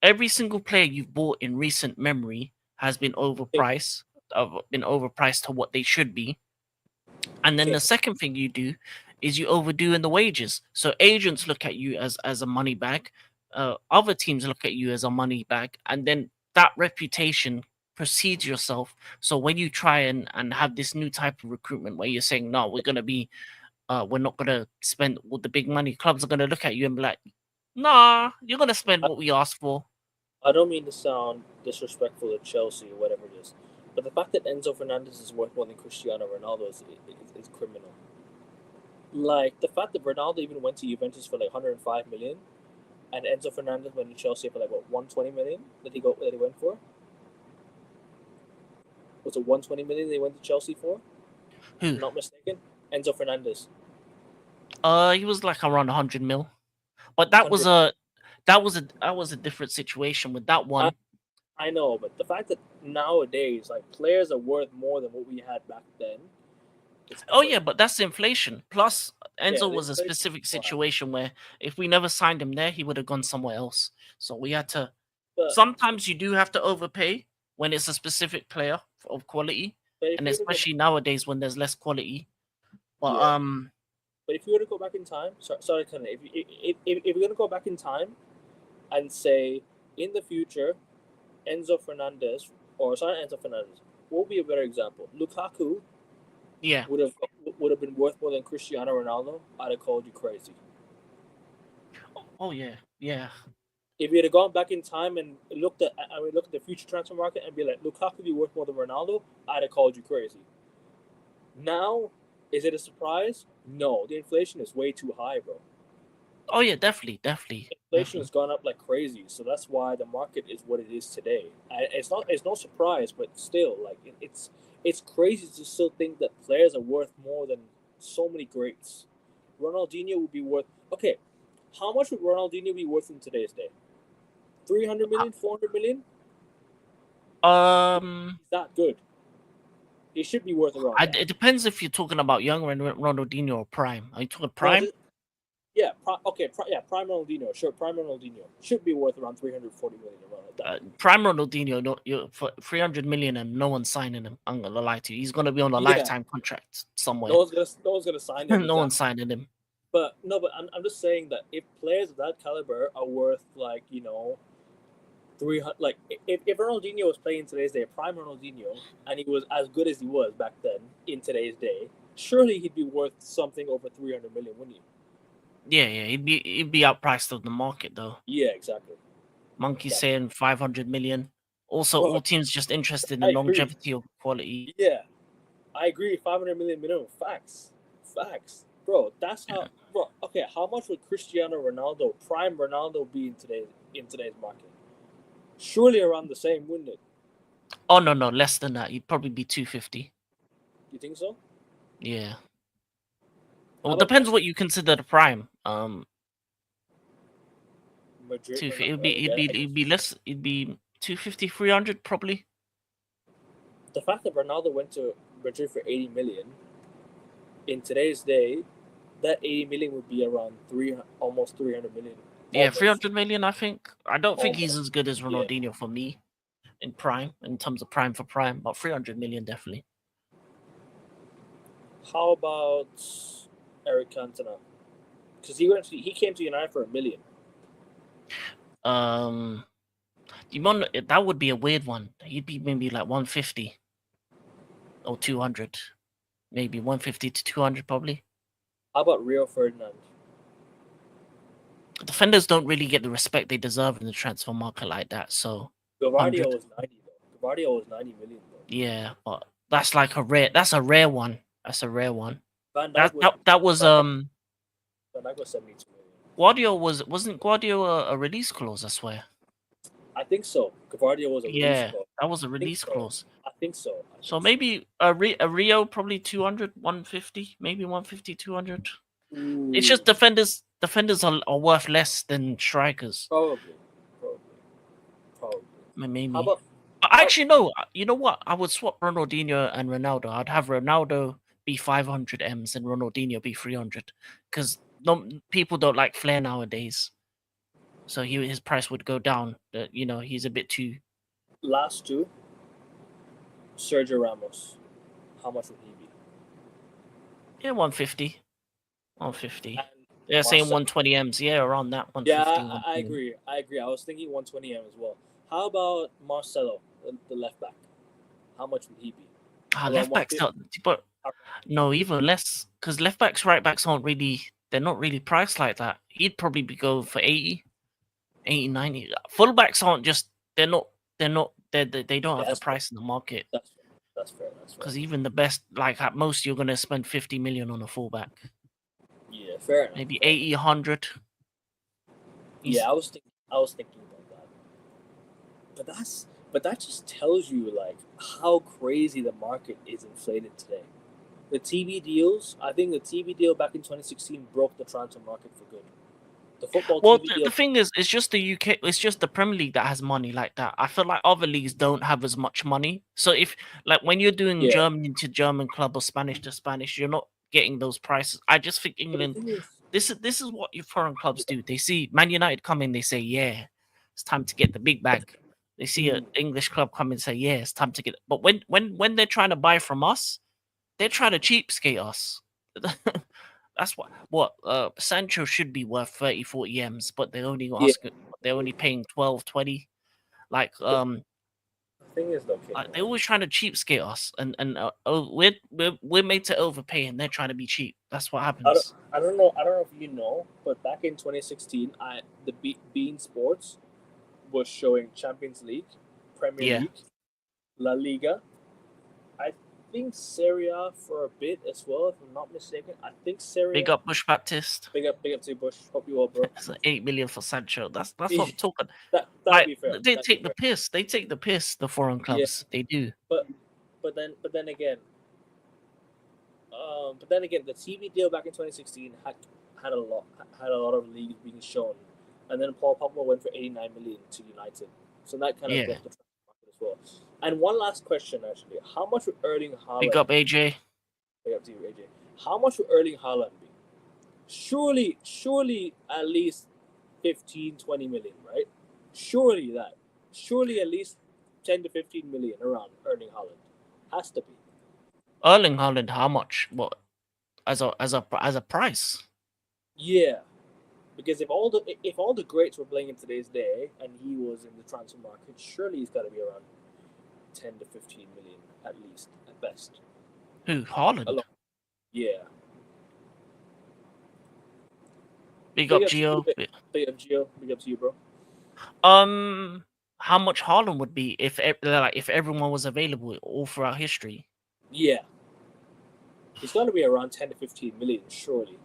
every single player you've bought in recent memory has been overpriced, to what they should be. And then the second thing you do is you overdo in the wages. So agents look at you as a money bag. Other teams look at you as a money bag. And then that reputation precedes yourself. So when you try and have this new type of recruitment where you're saying, no, we're not going to spend all the big money, clubs are going to look at you and be like, nah, you're going to spend what we asked for. I don't mean to sound disrespectful to Chelsea or whatever it is, but the fact that Enzo Fernandez is worth more than Cristiano Ronaldo is criminal. Like, the fact that Ronaldo even went to Juventus for like 105 million, and Enzo Fernandez went to Chelsea for like, what, 120 million that he went for? Was it 120 million they went to Chelsea for? Who? If I'm not mistaken. Enzo Fernandez. He was like around 100 mil. But that was a different situation with that one. I know, but the fact that nowadays, like, players are worth more than what we had back then. Oh yeah, but that's inflation. Plus, Enzo was a specific situation where if we never signed him there, he would have gone somewhere else. So we had to. Sometimes you do have to overpay when it's a specific player of quality, and especially nowadays when there's less quality. But But if you were to go back in time, sorry, if you're going to go back in time and say, in the future, Enzo Fernandez, what would be a better example? Lukaku would have been worth more than Cristiano Ronaldo, I'd have called you crazy. Oh, yeah. If you had gone back in time and looked at the future transfer market and be like, Lukaku would be worth more than Ronaldo, I'd have called you crazy. Now, is it a surprise? No, the inflation is way too high, bro. Oh yeah, definitely. Inflation has gone up like crazy, so that's why the market is what it is today. It's no surprise, but still, like it's crazy to still think that players are worth more than so many greats. Ronaldinho would be worth how much would Ronaldinho be worth in today's day? 300 million, 400 million? He's that good. He should be worth around. It depends if you're talking about young Ronaldinho or prime. Are you talking prime? Prime Ronaldinho. Sure, prime Ronaldinho should be worth around 340 million around like that. Prime Ronaldinho, for 300 million, and no one's signing him. I'm gonna lie to you. He's gonna be on a lifetime contract somewhere. No one's gonna sign him. No one's signing him. But I'm just saying that if players of that caliber are worth, like, 300. Like if Ronaldinho was playing today's day, prime Ronaldinho, and he was as good as he was back then in today's day, surely he'd be worth something over 300 million, wouldn't he? Yeah, he'd be outpriced on the market though. Yeah, exactly. Monkey's Exactly. saying 500 million. Also, Bro, all teams just interested I in agree. longevity or quality. Yeah, I agree. 500 million minimum. Facts. Bro, that's how. Yeah. Bro, okay. How much would Cristiano Ronaldo, prime Ronaldo, be in today's market? Surely around the same, wouldn't it? Oh no, less than that. He'd probably be 250. You think so? Yeah. How Well, about depends Messi? what you consider the prime. Madrid. 250. Yeah, It'd be less. It'd be 250, 300 probably. the fact that Ronaldo went to Madrid for 80 million in today's day, that 80 million would be around almost 300 million. Yeah, Almost. 300 million. I think. I don't think he's Almost. as good as Yeah. Ronaldinho for me in prime, in terms of prime for prime, but 300 million definitely. How about Eric Cantona? Because he came to United for $1 million. That would be a weird one. He'd be maybe like 150 or 200, maybe 150 to 200 probably. How about Rio Ferdinand? Defenders don't really get the respect they deserve in the transfer market like that. So Gavardio 100. was 90 though. Gavardio was 90 million though. Yeah, but that's like a rare. That's a rare one. That's a rare one. Van That was Van Dijk was 72 million. Wasn't Guardiola a release clause? I swear. I think so. Gavardio was a release clause. That was a release clause. I think so. So maybe a Rio probably 200, 150, maybe 150, 200. Ooh, It's just defenders are worth less than strikers. probably. Maybe. How about Actually, no. You know what? I would swap Ronaldinho and Ronaldo. I'd have Ronaldo be 500 M's and Ronaldinho be 300, because people don't like flair nowadays. So his price would go down. He's a bit too. last two? Sergio Ramos. How much would he be? Yeah, 150. 150. And Yeah, saying Marcelo. 120 M's. Yeah, around that 150. Yeah, I agree. I was thinking 120 M as well. How about Marcelo, the left back? How much would he be? Left backs, but no, even less, because left backs, right backs they're not really priced like that. He'd probably be going for 80, 90. Fullbacks aren't just, they don't have the price in the market. That's fair. Because even the best, like at most, you're going to spend 50 million on a fullback. Yeah, fair enough. Maybe 80, 100. Yeah, I was thinking about that. But that just tells you like how crazy the market is inflated today. The TV deals, I think the TV deal back in 2016 broke the transfer market for good. The football TV deal. The thing is, it's just the UK, it's just the Premier League that has money like that. I feel like other leagues don't have as much money. So if, like, when you're doing German to German club or Spanish to Spanish, you're not getting those prices. I just think England, this is what your foreign clubs do. They see Man United come in, they say, yeah, it's time to get the big bag. They see an English club come in and say, yeah, it's time to get it. But when they're trying to buy from us, they're trying to cheapskate us. That's what Sancho should be worth 30, 40 M's, but they're only they're only paying 12, 20. Like the thing is though, they're always trying to cheapskate us, and we're made to overpay, and they're trying to be cheap. That's what happens. I don't know if you know, but back in 2016, the Bein Sports was showing Champions League, Premier League, La Liga. I think Serie A for a bit as well, if I'm not mistaken. I think Serie A. Big up Bush Baptist. Big up to Bush. Hope you all, bro. It's 8 million for Sancho. That's what I'm talking. That'd be fair. They take the piss. They take the piss. The foreign clubs, they do. But then again, the TV deal back in 2016 had a lot of leagues being shown, and then Paul Pogba went for 89 million to United, so that kind of broke the transfer market as well. And one last question, actually, how much would Erling Haaland? Big up AJ. Big up to you, AJ. How much would Erling Haaland be? Surely at least 15, 20 million, right? Surely at least 10 to 15 million around Erling Haaland. Has to be. Erling Haaland, how much? What? As a price? Yeah. Because if all the greats were playing in today's day and he was in the transfer market, surely he's got to be around 10 to 15 million at least, at best. Who? Haaland. Yeah. Big up Gio. Big up Gio. Big up to you, bro. How much Haaland would be if everyone was available all throughout history? Yeah. He's got to be around 10 to 15 million, surely.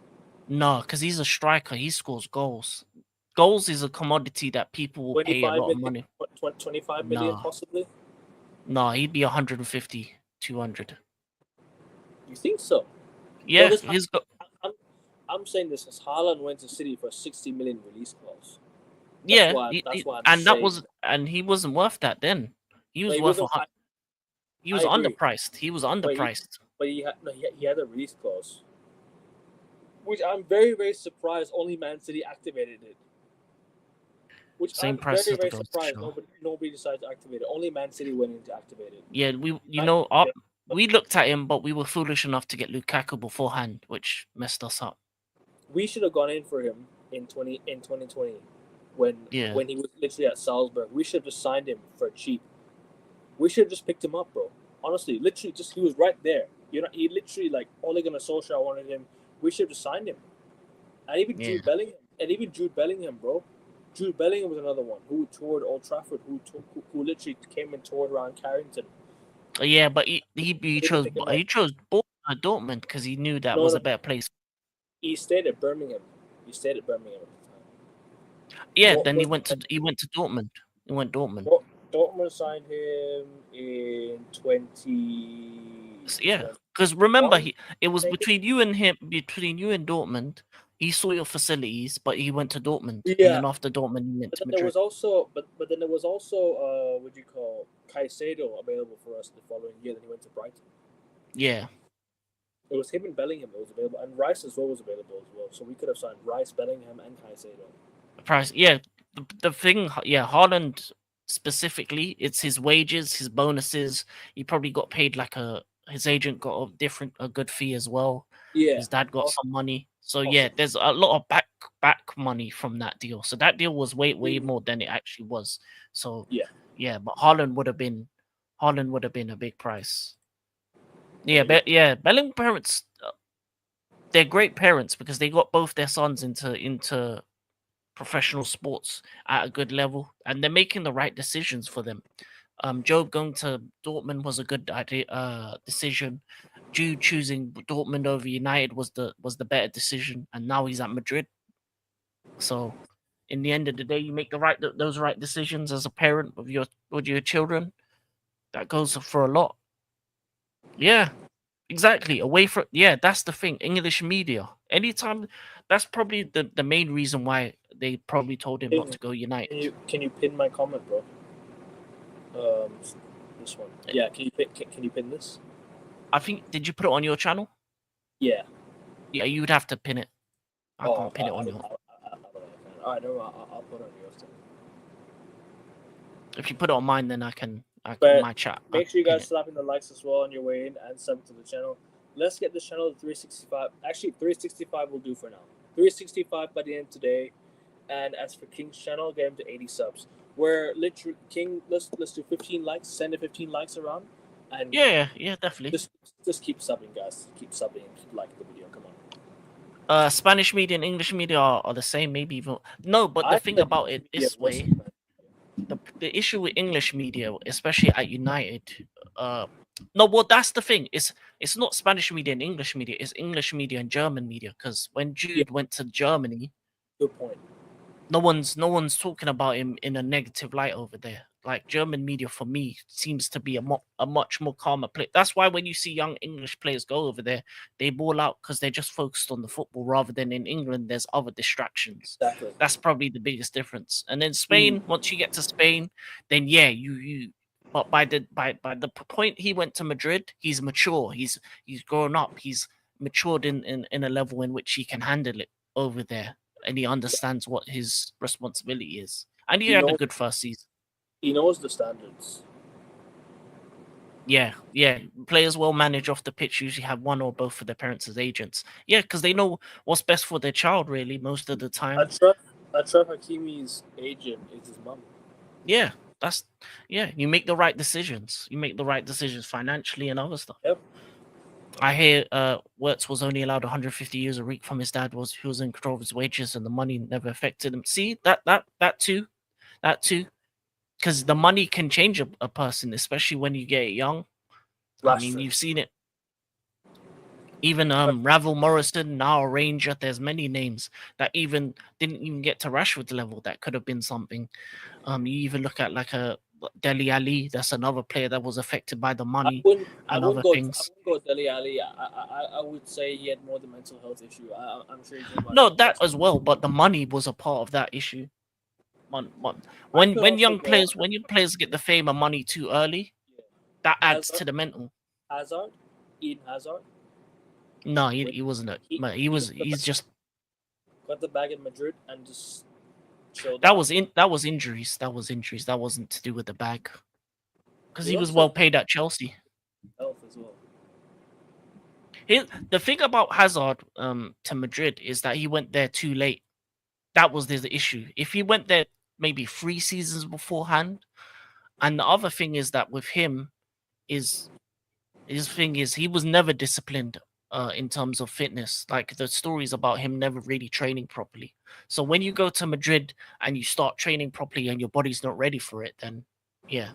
No, because he's a striker. He scores goals. Goals is a commodity that people will pay a lot of money. 25 million, possibly? No, he'd be 150, 200. You think so? Yeah, I'm saying this as Haaland went to City for a 60 million release clause. That's why he wasn't worth that then. He was worth he was underpriced. He was underpriced. But he had a release clause, which I'm very, very surprised only Man City activated it. Which Same I'm price very, very surprised nobody decided to activate it. Only Man City went in to activate it. Yeah, we looked at him, but we were foolish enough to get Lukaku beforehand, which messed us up. We should have gone in for him in 2020 when he was literally at Salzburg. We should have just signed him for cheap. We should have just picked him up, bro. Honestly, literally, he was right there. He literally Ole Gunnar Solskjaer wanted him. We should have just signed him. And even Jude Bellingham, bro. Jude Bellingham was another one who toured Old Trafford, who literally came and toured around Carrington. Yeah, but he chose Dortmund because he knew that was a better place. He stayed at Birmingham. At the time. Yeah, then he went to Dortmund. He went Dortmund. Dortmund signed him in 20. Yeah, because remember, it was between you and Dortmund. He saw your facilities, but he went to Dortmund. Yeah. And then after Dortmund, he went to Madrid. There was also what you call Caicedo available for us the following year. Then he went to Brighton. Yeah. It was him and Bellingham that was available, and Rice as well was available as well. So we could have signed Rice, Bellingham, and Caicedo. Yeah. The thing, Haaland specifically, it's his wages, his bonuses. He probably got paid his agent got a good fee as well. Yeah. His dad got some money. So yeah, there's a lot of back money from that deal. So that deal was way more than it actually was. So yeah, but Haaland would have been a big price. Yeah, Bellingham parents, they're great parents because they got both their sons into professional sports at a good level, and they're making the right decisions for them. Job going to Dortmund was a good decision. Jude choosing Dortmund over United was the better decision, and now he's at Madrid. So, in the end of the day, you make those right decisions as a parent with your children. That goes for a lot. Yeah, exactly. That's the thing. English media. Anytime, that's probably the main reason why they probably told him not to go United. Can you pin my comment, bro? This one. Yeah, can you pin this? I think, did you put it on your channel? Yeah. Yeah, you would have to pin it. I can't pin it on your. Alright, no, I'll put it on yours. If you put it on mine, then I can my chat. Make sure you guys slapping the likes as well on your way in and sub to the channel. Let's get this channel to 365. Actually, 365 will do for now. 365 by the end of today. And as for King's channel, get him to 80 subs. We're literally King. Let's do 15 likes. Send the 15 likes around. And yeah, definitely. Just keep subbing, guys. Keep subbing and keep liking the video. Come on. Spanish media and English media are the same, maybe even no. But the thing about it this way, the issue with English media, especially at United, that's the thing. It's not Spanish media and English media. It's English media and German media. Because when Jude went to Germany, good point. No one's talking about him in a negative light over there. Like, German media for me seems to be a much more calmer place. That's why when you see young English players go over there, they ball out because they're just focused on the football, rather than in England there's other distractions. Exactly. That's probably the biggest difference. And then Spain, once you get to Spain, then yeah, but by the point he went to Madrid, he's mature. He's grown up. He's matured in a level in which he can handle it over there. And he understands what his responsibility is. And he had a good first season. He knows the standards. Yeah, yeah. Players well managed off the pitch usually have one or both of their parents as agents. Yeah, because they know what's best for their child. Really, most of the time. Achraf Hakimi's agent is his mom. Yeah, that's yeah. You make the right decisions. You make the right decisions financially and other stuff. Yep. I hear Wirtz was only allowed 150 euros a week from his dad. Was He was in control of his wages and the money never affected him. See that too, because the money can change a person, especially when you get young. I mean, Rashford. you've seen it. Even Ravel Morrison, now a Ranger. There's many names that even didn't even get to Rashford's level. That could have been something. You even look at like a Deli Ali. That's another player that was affected by the money I and wouldn't other go. I things. wouldn't go Dele Alli. I would say he had more the mental health issue. I'm sure he came out. No, that as well, but the money was a part of that issue. I could When also young go players, when young players get the fame and money too early, that adds to Hazard. the mental. Hazard, Eden Hazard, No, he wasn't. He's just got the bag in Madrid and just chilled that out. was injuries. That was injuries. That wasn't to do with the bag. Because He he was also well paid at Chelsea. health as well. The thing about Hazard to Madrid is that he went there too late. That was the issue. If he went there maybe 3 seasons beforehand, and the other thing is that with him is his thing is he was never disciplined in terms of fitness. Like the stories about him never really training properly. So when you go to Madrid and you start training properly and your body's not ready for it, then yeah.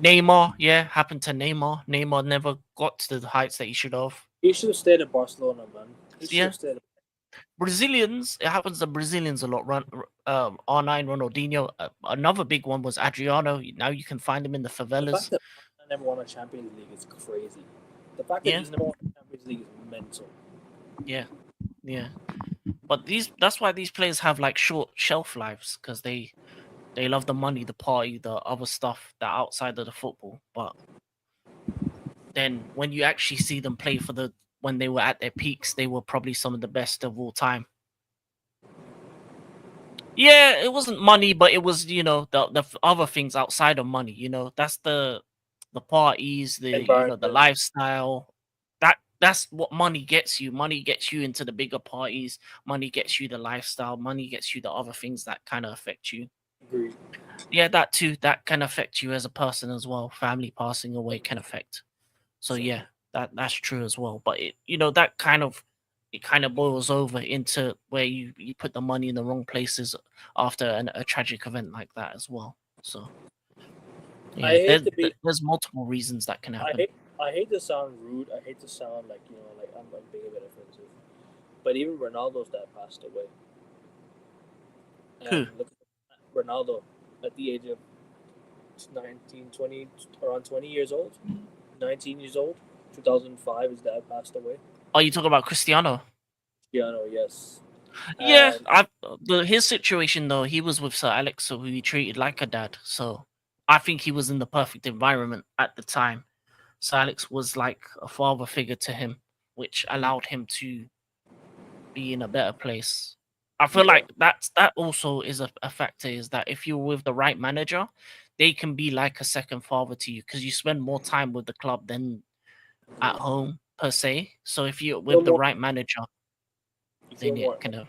Neymar, yeah, happened to Neymar. Neymar never got to the heights that he should have. He should have stayed at Barcelona, man. He should Yeah. have stayed. Brazilians, it happens to Brazilians a lot. R9 Ronaldinho. Another big one was Adriano. Now you can find him in the The favelas. fact that I never won a Champions League is crazy. The fact that Yeah. he's never won a Champions League is mental. Yeah. But that's why these players have like short shelf lives, because they love the money, the party, the other stuff that outside of the football. But then when you actually see them play when they were at their peaks, they were probably some of the best of all time. Yeah, it wasn't money, but it was, the other things outside of money, that's the parties, the Environment. lifestyle. That's what money gets you. Money gets you into the bigger parties, money gets you the lifestyle, money gets you the other things that kind of affect you. Agreed. Yeah, that too, that can affect you as a person as well. Family passing away can affect. So yeah, that's true as well. But that kind of boils over into where you put the money in the wrong places after a tragic event like that as well. So yeah, there's multiple reasons that can happen. I hate to sound rude. I hate to sound like like I'm being a bit offensive. But even Ronaldo's dad passed away. Who? Look at Ronaldo at the age of 19, 20, around 20 years old, 19 years old, 2005. His dad passed away. Oh, you talking about Cristiano? Cristiano, yes. Yeah, his situation though, he was with Sir Alex, so he treated like a dad. So I think he was in the perfect environment at the time. Sir Alex was like a father figure to him, which allowed him to be in a better place. I feel like that also is a factor, is that if you're with the right manager, they can be like a second father to you, because you spend more time with the club than at home per se. So if you're with the right manager, then it kind of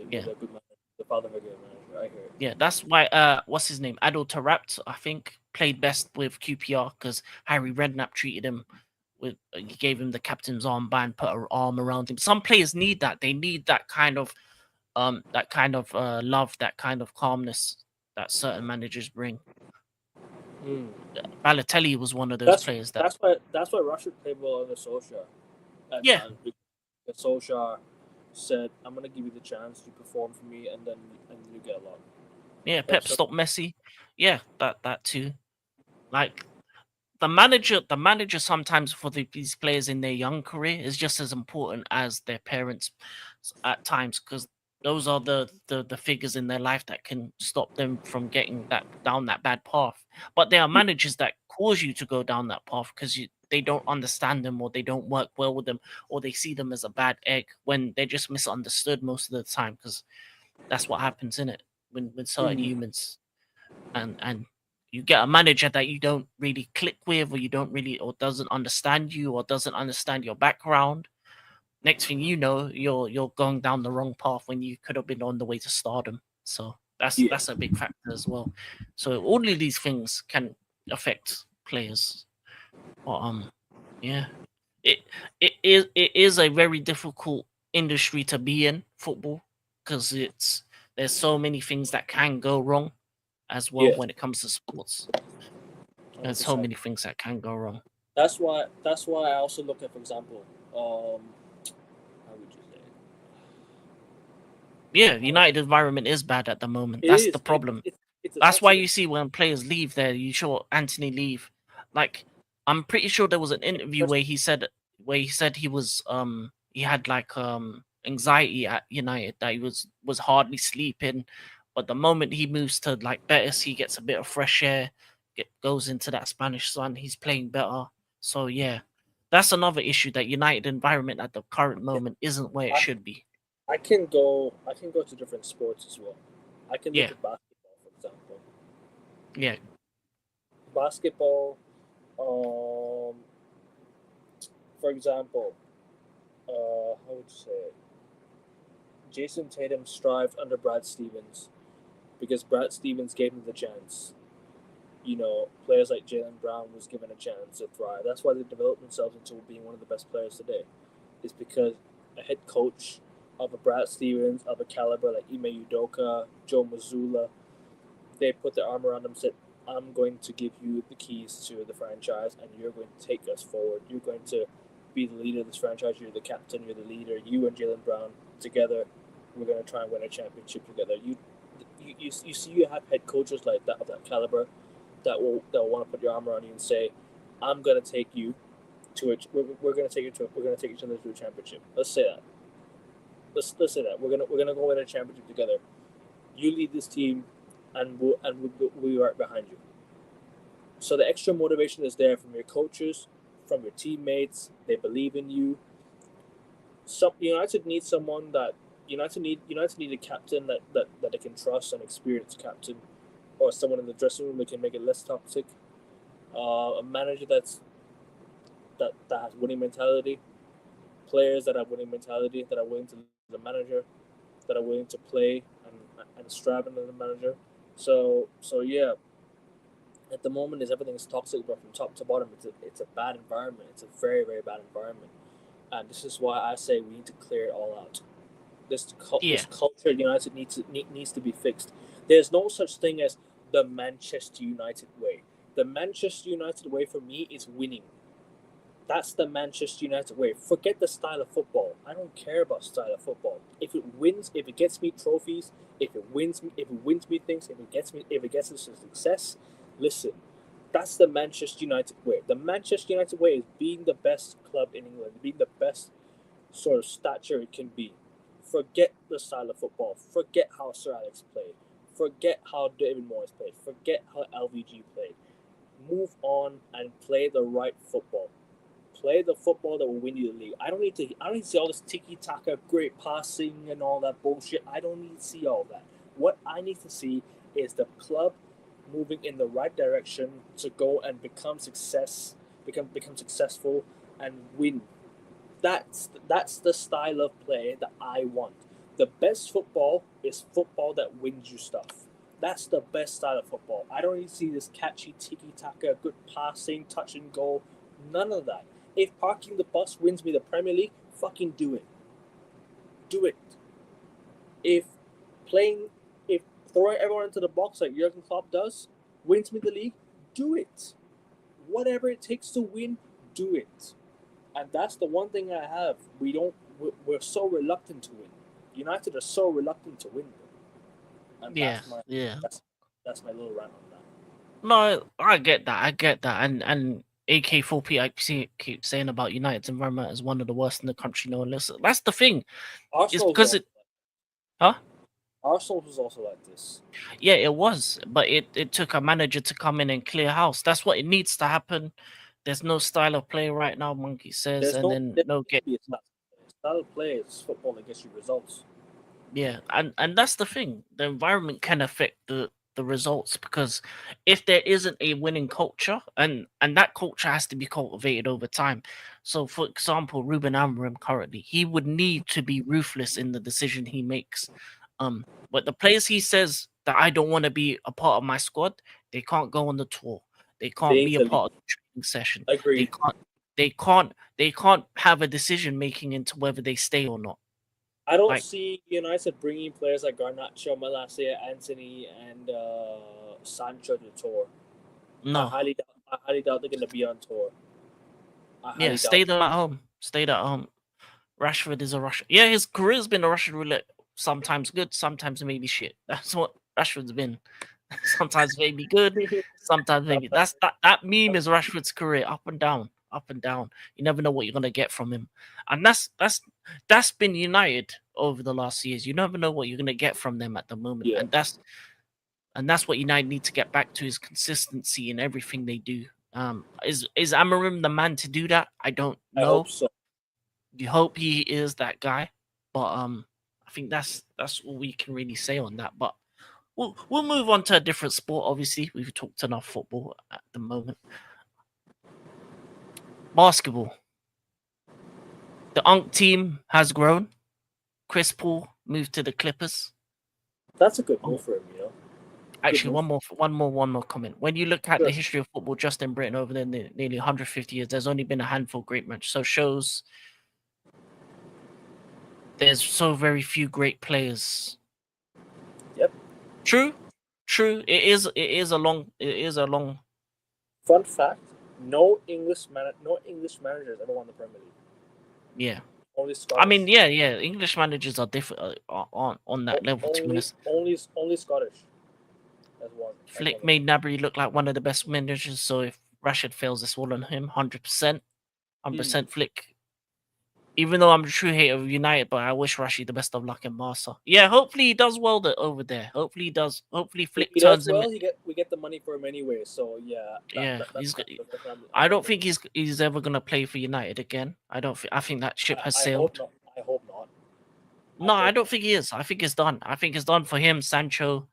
the father figure manager. I hear it. Yeah, that's why what's his name? Adel Tarabt, I think, played best with QPR, because Harry Redknapp treated him with he gave him the captain's armband, put an arm around him. Some players need that. They need that kind of love, that kind of calmness that certain managers bring. Balotelli was one of those players. That's why Rashford played well under Solskjaer. Yeah. Solskjaer said, "I'm gonna give you the chance to perform for me, and then you get a lot." Yeah, Pep stopped Messi. Yeah, that too. Like the manager sometimes for these players in their young career is just as important as their parents at times, because those are the figures in their life that can stop them from getting down that bad path. But there are managers that cause you to go down that path because they don't understand them, or they don't work well with them, or they see them as a bad egg, when they're just misunderstood most of the time, because that's what happens in it when certain humans and you get a manager that you don't really click with, or you don't really, or doesn't understand you, or doesn't understand your background. Next thing you know, you're going down the wrong path when you could have been on the way to stardom. So Yeah. that's a big factor as well. So all of these things can affect players. But yeah, it it is a very difficult industry to be in, football, because there's so many things that can go wrong as well Yeah. when it comes to sports. There's so 100%. many things that can go wrong. That's why I also look at, for example, how would you say it? Yeah, United environment is bad at the moment. It That's is. the problem. It's a That's why toxic. you see when players leave there, you saw Anthony leave. Like, I'm pretty sure there was an interview where he said he was he had like anxiety at United, that he was hardly sleeping. But the moment he moves to like Betis, he gets a bit of fresh air, goes into that Spanish sun, he's playing better. So yeah, that's another issue, that United environment at the current moment isn't where it I, should be. I can go to different sports as well. I can look Yeah, at basketball, for example. yeah, Basketball, for example, how would you say it? Jason Tatum strived under Brad Stevens because Brad Stevens gave him the chance. You know, players like Jaylen Brown was given a chance to thrive. That's why they developed themselves into being one of the best players today. It's because a head coach of a Brad Stevens, of a caliber like Ime Udoka, Joe Mazzulla, they put their arm around them and said, I'm going to give you the keys to the franchise and you're going to take us forward. You're going to be the leader of this franchise. You're the captain. You're the leader. You and Jaylen Brown together, we're going to try and win a championship together. You see, you have head coaches like that of that caliber that will want to put your arm around you and say, I'm going to take you to it. We're going to take you to we're going to take each other to a championship. Let's say that. Let's say that we're gonna go win a championship together. You lead this team, and we'll be right behind you. So the extra motivation is there from your coaches, from your teammates. They believe in you. United need someone that United need a captain that they can trust, an experienced captain, or someone in the dressing room that can make it less toxic. A manager that has winning mentality, players that have winning mentality, that are willing to lead the manager, that are willing to play and strive under the manager. So yeah, at the moment is everything is toxic, but from top to bottom, it's a bad environment. It's a very very bad environment, and this is why I say we need to clear it all out. This culture at United needs to be fixed. There's no such thing as the Manchester United way. The Manchester United way for me is winning. That's the Manchester United way. Forget the style of football. I don't care about style of football. If it wins, if it gets me trophies, if it wins me things, if it gets us to success, listen. That's the Manchester United way. The Manchester United way is being the best club in England, being the best sort of stature it can be. Forget the style of football. Forget how Sir Alex played. Forget how David Moyes played. Forget how LVG played. Move on and play the right football. Play the football that will win you the league. I don't need to see all this tiki taka, great passing, and all that bullshit. I don't need to see all that. What I need to see is the club moving in the right direction to go and become successful and win. That's the style of play that I want. The best football is football that wins you stuff. That's the best style of football. I don't need to see this catchy tiki taka, good passing, touch and goal. None of that. If parking the bus wins me the Premier League, fucking do it. Do it. If throwing everyone into the box like Jurgen Klopp does wins me the league, do it. Whatever it takes to win, do it. And that's the one thing I have. We're so reluctant to win. United are so reluctant to win. And that's my little rant on that. No, I get that, and AK4P, keep saying about United's environment as one of the worst in the country. No one listens. That's the thing. It's because Arsenal was also like this. Yeah, it was, but it took a manager to come in and clear house. That's what it needs to happen. There's no style of play right now, Monkey says, There's and no get style of play is football that gets you results. Yeah, and that's the thing. The environment can affect the results, because if there isn't a winning culture, and that culture has to be cultivated over time. So, for example, Ruben Amorim currently, he would need to be ruthless in the decision he makes. But the players he says that I don't want to be a part of my squad, they can't go on the tour. They can't They be need a to leave. part of the training session. They Agreed. can't. They can't have a decision making into whether they stay or not. I don't Like, see United bringing players like Garnacho, Malacia, Anthony, and Sancho to the tour. I no. highly doubt they're going to be on tour. I Yeah, highly stay doubt. them at home. Stay at home. Rashford is a Russian. Yeah, his career's been a Russian roulette. Sometimes good, sometimes maybe shit. That's what Rashford's been. Sometimes maybe good, sometimes maybe that meme is Rashford's career, up and down, up and down. You never know what you're gonna get from him, and that's been United over the last years. You never know what you're gonna get from them at the moment, Yeah. and that's what United need to get back to, is consistency in everything they do. Is Amorim the man to do that? I don't I know. hope so. You hope he is that guy, but I think that's all we can really say on that. But we'll move on to a different sport. Obviously, we've talked enough football at the moment. Basketball. The UNC team has grown. Chris Paul moved to the Clippers. That's a good move for him, Actually, move. one more comment. When you look at Sure. the history of football just in Britain over the nearly 150 years, there's only been a handful of great matches. So shows there's so very few great players. Yep. True. It is a long. Fun fact: no English managers ever won the Premier League. Yeah. Only Scottish. I mean, yeah. English managers are different on that level. To be honest, only Scottish has won. Flick made Nabry look like one of the best managers. So if Rashford fails, it's all on him. 100%. 100% Flick. Even though I'm a true hater of United, but I wish Rashid the best of luck in Barca. Yeah, hopefully he does well over there. Hopefully he does. Hopefully Flick He turns does well. him. We get the money for him anyway. So yeah. I don't think he's ever gonna play for United again. I think that ship has sailed. I hope not. No, I don't think he is. I think it's done. I think it's done for him, Sancho,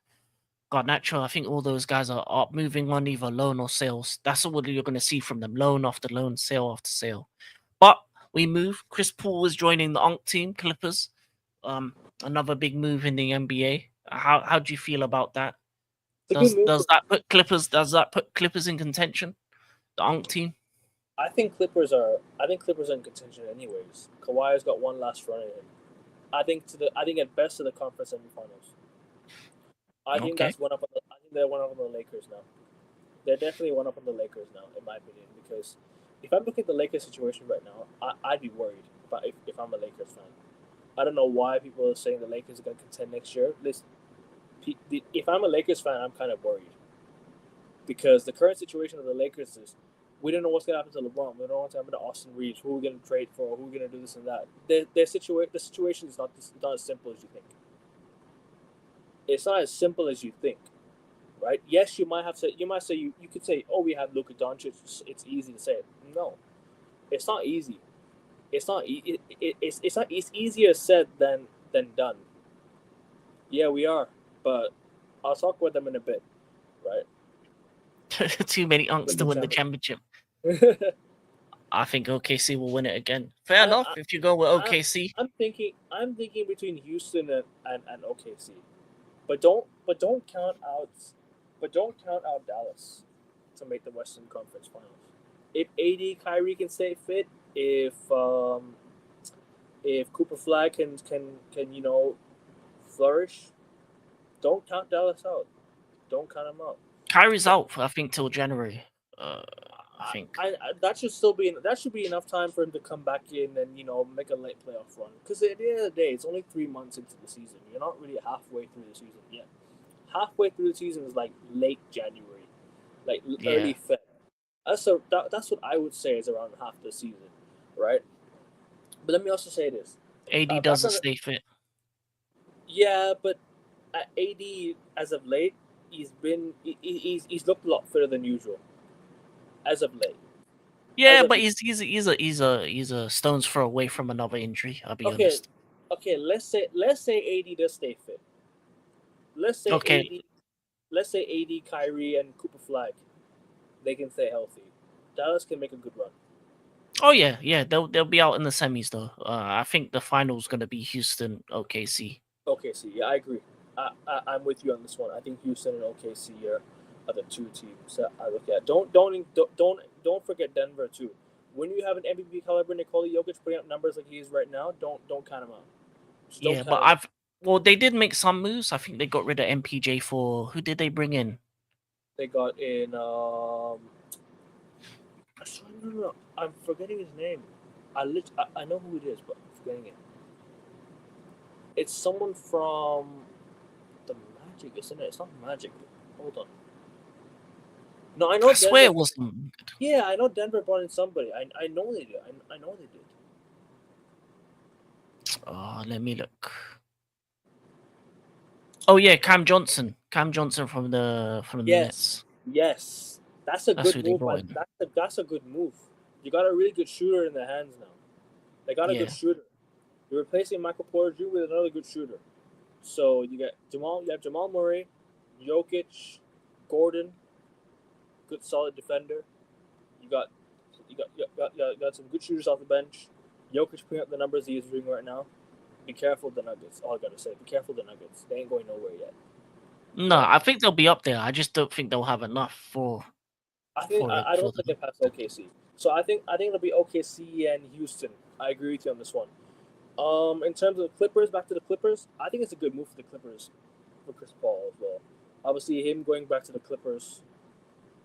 Garnacho. I think all those guys are moving on, either loan or sales. That's all you're going to see from them. Loan after loan, sale after sale. But we move. Chris Paul is joining the UNC team, Clippers. Another big move in the NBA. How do you feel about that? Does that put Clippers in contention? The UNC team? I think Clippers are in contention anyways. Kawhi's got one last run in him. I think at best to the conference semifinals. I think they're one up on the Lakers now. They're definitely one up on the Lakers now, in my opinion. Because if I'm looking at the Lakers situation right now, I'd be worried if I'm a Lakers fan. I don't know why people are saying the Lakers are going to contend next year. Listen, if I'm a Lakers fan, I'm kind of worried because the current situation of the Lakers is we don't know what's going to happen to LeBron. We don't know what's going to happen to Austin Reeves. Who we're going to trade for? Who we're going to do this and that. The situation is not as simple as you think. It's not as simple as you think, right? Yes, you might say you could say, oh, we have Luka Doncic. It's easy to say it. No, it's not easy. It's not. It's not. It's easier said than done. Yeah, we are, but I'll talk with them in a bit, right? Too many unks to win the championship. I think OKC will win it again. Fair enough. If you go with OKC, I'm thinking between Houston and OKC, but don't count out Dallas to make the Western Conference Finals. If AD Kyrie can stay fit, if Cooper Flag can flourish, don't count Dallas out. Don't count him out. Kyrie's out, I think, till January. I think that should be enough time for him to come back in and make a late playoff run. Because at the end of the day, it's only 3 months into the season. You're not really halfway through the season yet. Halfway through the season is like late January, like early Feb. That's what I would say is around half the season, right? But let me also say this: AD doesn't stay fit. Yeah, but AD as of late, he's looked a lot fitter than usual. As of late. Yeah, but he's a stone's throw away from another injury. I'll be honest. Okay, let's say AD does stay fit. Let's say AD let's say AD, Kyrie, and Cooper Flag, they can stay healthy. Dallas can make a good run. Oh yeah, they'll be out in the semis though. I think the final's gonna be Houston OKC. OKC, yeah, I agree. I'm with you on this one. I think Houston and OKC are the two teams that I look at. Don't forget Denver too. When you have an MVP caliber Nikola Jokic putting up numbers like he is right now, don't count him out. Just don't Yeah, count but him out. they did make some moves. I think they got rid of MPJ for who did they bring in? They got in. No, I'm forgetting his name. I know who it is, but I'm forgetting it. It's someone from the Magic, isn't it? It's not Magic. Hold on. No, I know. I swear it Denver, was. yeah, I know Denver brought in somebody. I know they did. I know they did. Oh, let me look. Oh yeah, Cam Johnson. Cam Johnson from the Nets. Yes, that's a That's who good they move. brought in. That's a good move. You got a really good shooter in their hands now. They got a Yeah. good shooter. You're replacing Michael Porter Jr. with another good shooter. So you have Jamal Murray, Jokic, Gordon, good solid defender. You got some good shooters off the bench. Jokic putting up the numbers he is doing right now. Be careful of the Nuggets. All I gotta say, be careful of the Nuggets. They ain't going nowhere yet. No, I think they'll be up there. I just don't think they'll have enough for. I don't think they pass OKC. So I think it'll be OKC and Houston. I agree with you on this one. In terms of the Clippers, back to the Clippers, I think it's a good move for the Clippers for Chris Paul as well. Obviously, him going back to the Clippers,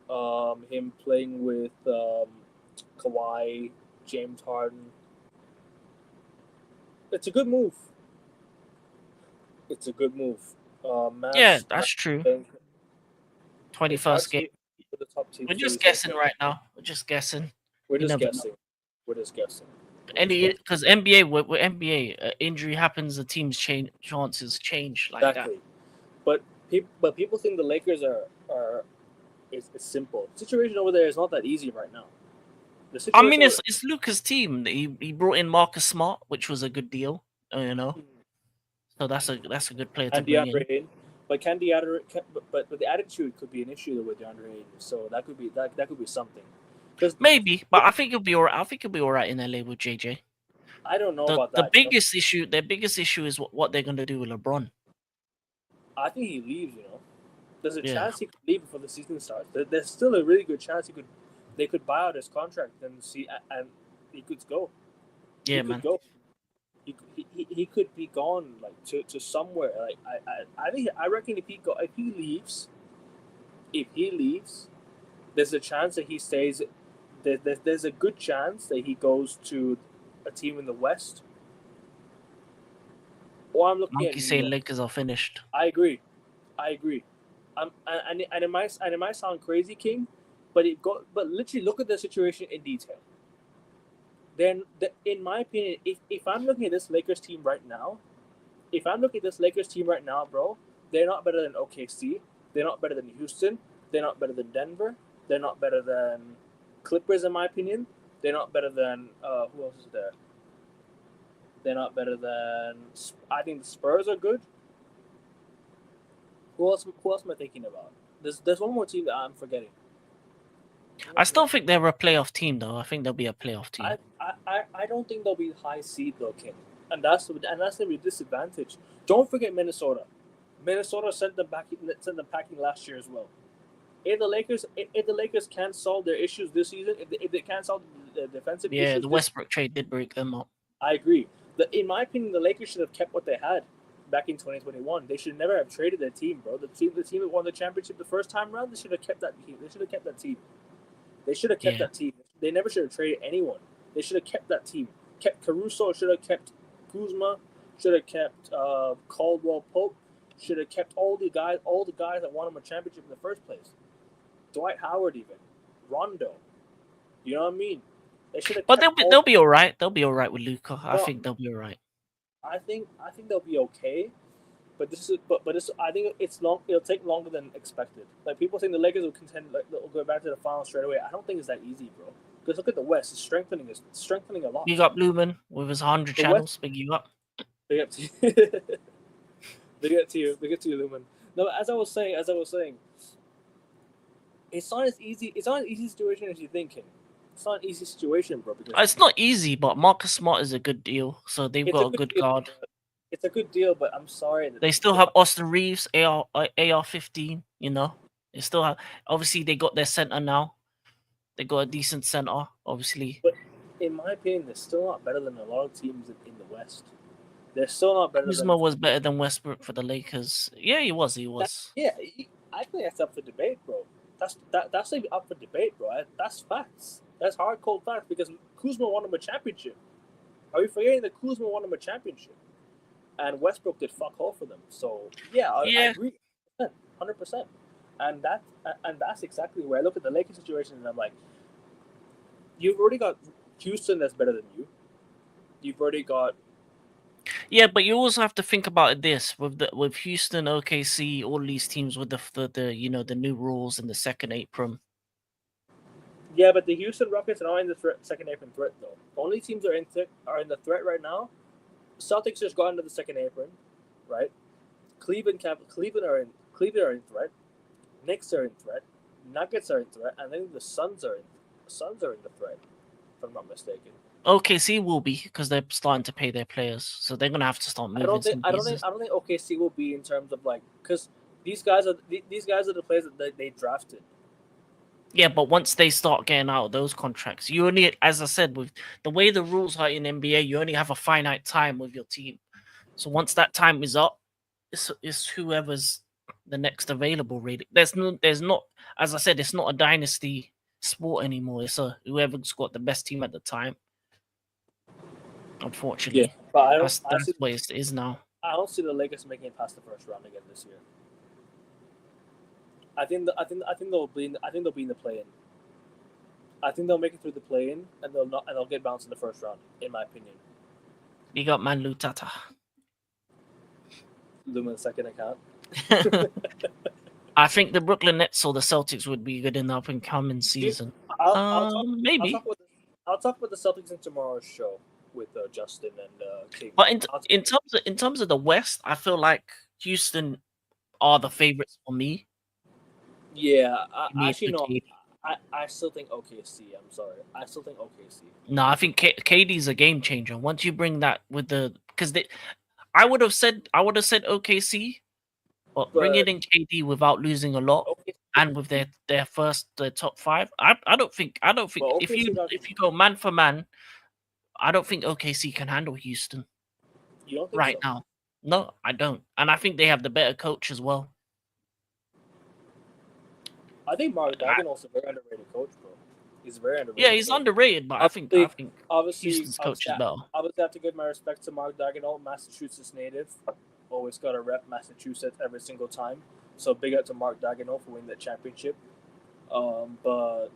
him playing with Kawhi, James Harden. It's a good move. It's a good move. Yeah, that's true. 21st game. For the top teams. We're just guessing right now. We're just guessing. We're You just never guessing. We're just guessing. Because NBA, with NBA, injury happens, the team's chances change like Exactly. But people think the Lakers are it's simple. The situation over there is not that easy right now. that. I mean, it's Luka's team. He brought in Marcus Smart, which was a good deal. You know, so that's a good player to and bring DeAndre in. Ayton. But but the attitude could be an issue with DeAndre Ayton. So that could be something. Maybe, but I think he'll be alright. I think he'll be alright in LA with JJ. I don't know about that. Their biggest issue is what they're gonna do with LeBron. I think he leaves. There's a chance he could leave before the season starts. There's still a really good chance they could buy out his contract and he could go. Yeah, he man. Could go. He could be gone like to somewhere. Like I reckon if he leaves, there's a chance that he stays. There's a good chance that he goes to a team in the West. Or I'm looking Monkey saying Lakers are finished. I agree. And it might sound crazy, King, but literally look at the situation in detail. Then, in my opinion, if I'm looking at this Lakers team right now, bro, they're not better than OKC. They're not better than Houston. They're not better than Denver. They're not better than Clippers, in my opinion. They're not better than who else is there? They're not better than. I think the Spurs are good. Who else am I thinking about? There's one more team that I'm forgetting. I still think they're a playoff team, though. I think they'll be a playoff team. I don't think they'll be high seed though, King, and that's gonna be a disadvantage. Don't forget Minnesota. Minnesota sent them packing last year as well. If the Lakers can't solve their issues this season, if they can't solve the defensive issues, the Westbrook trade did break them up. I agree. In my opinion, the Lakers should have kept what they had back in 2021. They should never have traded their team, bro. The team that won the championship the first time around, they should have kept that team. They should have kept that team. They never should have traded anyone. They should have kept that team. Kept Caruso, should have kept Kuzma, should have kept Caldwell Pope, should have kept all the guys that won them a championship in the first place. Dwight Howard, even Rondo. You know what I mean? They should have. But they'll be all right. They'll be all right with Luka. I think they'll be all right. I think they'll be okay. But I think it'll take longer than expected. Like people think the Lakers will contend, like they'll go back to the finals straight away. I don't think it's that easy, bro. Because look at the West; it's strengthening a lot. Big up Lumen with his 100 channels. Big you up. Big up to you. Big up to you, Lumen. No, as I was saying, it's not as easy. It's not an easy situation as you're thinking. It's not an easy situation, bro. Because It's not easy, but Marcus Smart is a good deal. So they've it's got a a good good deal. guard. It's a good deal, but I'm sorry that They still have Austin Reeves, AR-15. You know, they still have. Obviously, they got their center now. They got a decent center, obviously. But in my opinion, they're still not better than a lot of teams in the West. They're still not better Kuzma than. was better than Westbrook for the Lakers. Yeah, he was. He was. I think that's up for debate, bro. That's even up for debate, bro. That's facts. That's hard cold facts because Kuzma won him a championship. Are we forgetting that Kuzma won him a championship? And Westbrook did fuck all for them. So I Yeah. agree, 100%. And that's exactly where I look at the Lakers situation and I'm like, you've already got Houston that's better than you. You've already got Yeah, but you also have to think about this with Houston, OKC, all these teams with the you know, the new rules and the second apron. yeah, but the Houston Rockets are not in the second apron threat though. Only teams are in the threat right now. Celtics just got into the second apron, right? Cleveland are in threat. Knicks are in threat. Nuggets are in threat, and I think the Suns are in the threat, if I'm not mistaken. OKC will be because they're starting to pay their players, so they're gonna have to start moving some pieces. I don't think OKC will be in terms of like because these guys are the players that they drafted. Yeah, but once they start getting out of those contracts, you only, as I said, with the way the rules are in NBA, you only have a finite time with your team. So once that time is up, it's whoever's the next available. Really, there's not, as I said, it's not a dynasty sport anymore. It's whoever's got the best team at the time. Unfortunately, but that's what it is now. I don't see the Lakers making it past the first round again this year. I think they'll be in the play-in. I think they'll make it through the play-in and they'll get bounced in the first round, in my opinion. You got Manu Tata. Lumen's second account. I think the Brooklyn Nets or the Celtics would be good in the up and coming season. Maybe. I'll talk about the Celtics in tomorrow's show with Justin and King. But in terms of the West, I feel like Houston are the favorites for me. Yeah, I still think OKC. I'm sorry, I still think OKC. No, I think KD's a game changer. Once you bring that with I would have said OKC, but bringing in KD without losing a lot and with their top five, I don't think if you go man for man, I don't think OKC can handle Houston. You don't think right now? No, I don't, and I think they have the better coach as well. I think Mark Daigneault's a very underrated coach, bro. He's very underrated. Yeah, he's underrated, but I think obviously Houston's coach is better. Obviously, I have to give my respect to Mark Daigneault, Massachusetts native. Always got to rep Massachusetts every single time. So big up to Mark Daigneault for winning the championship. But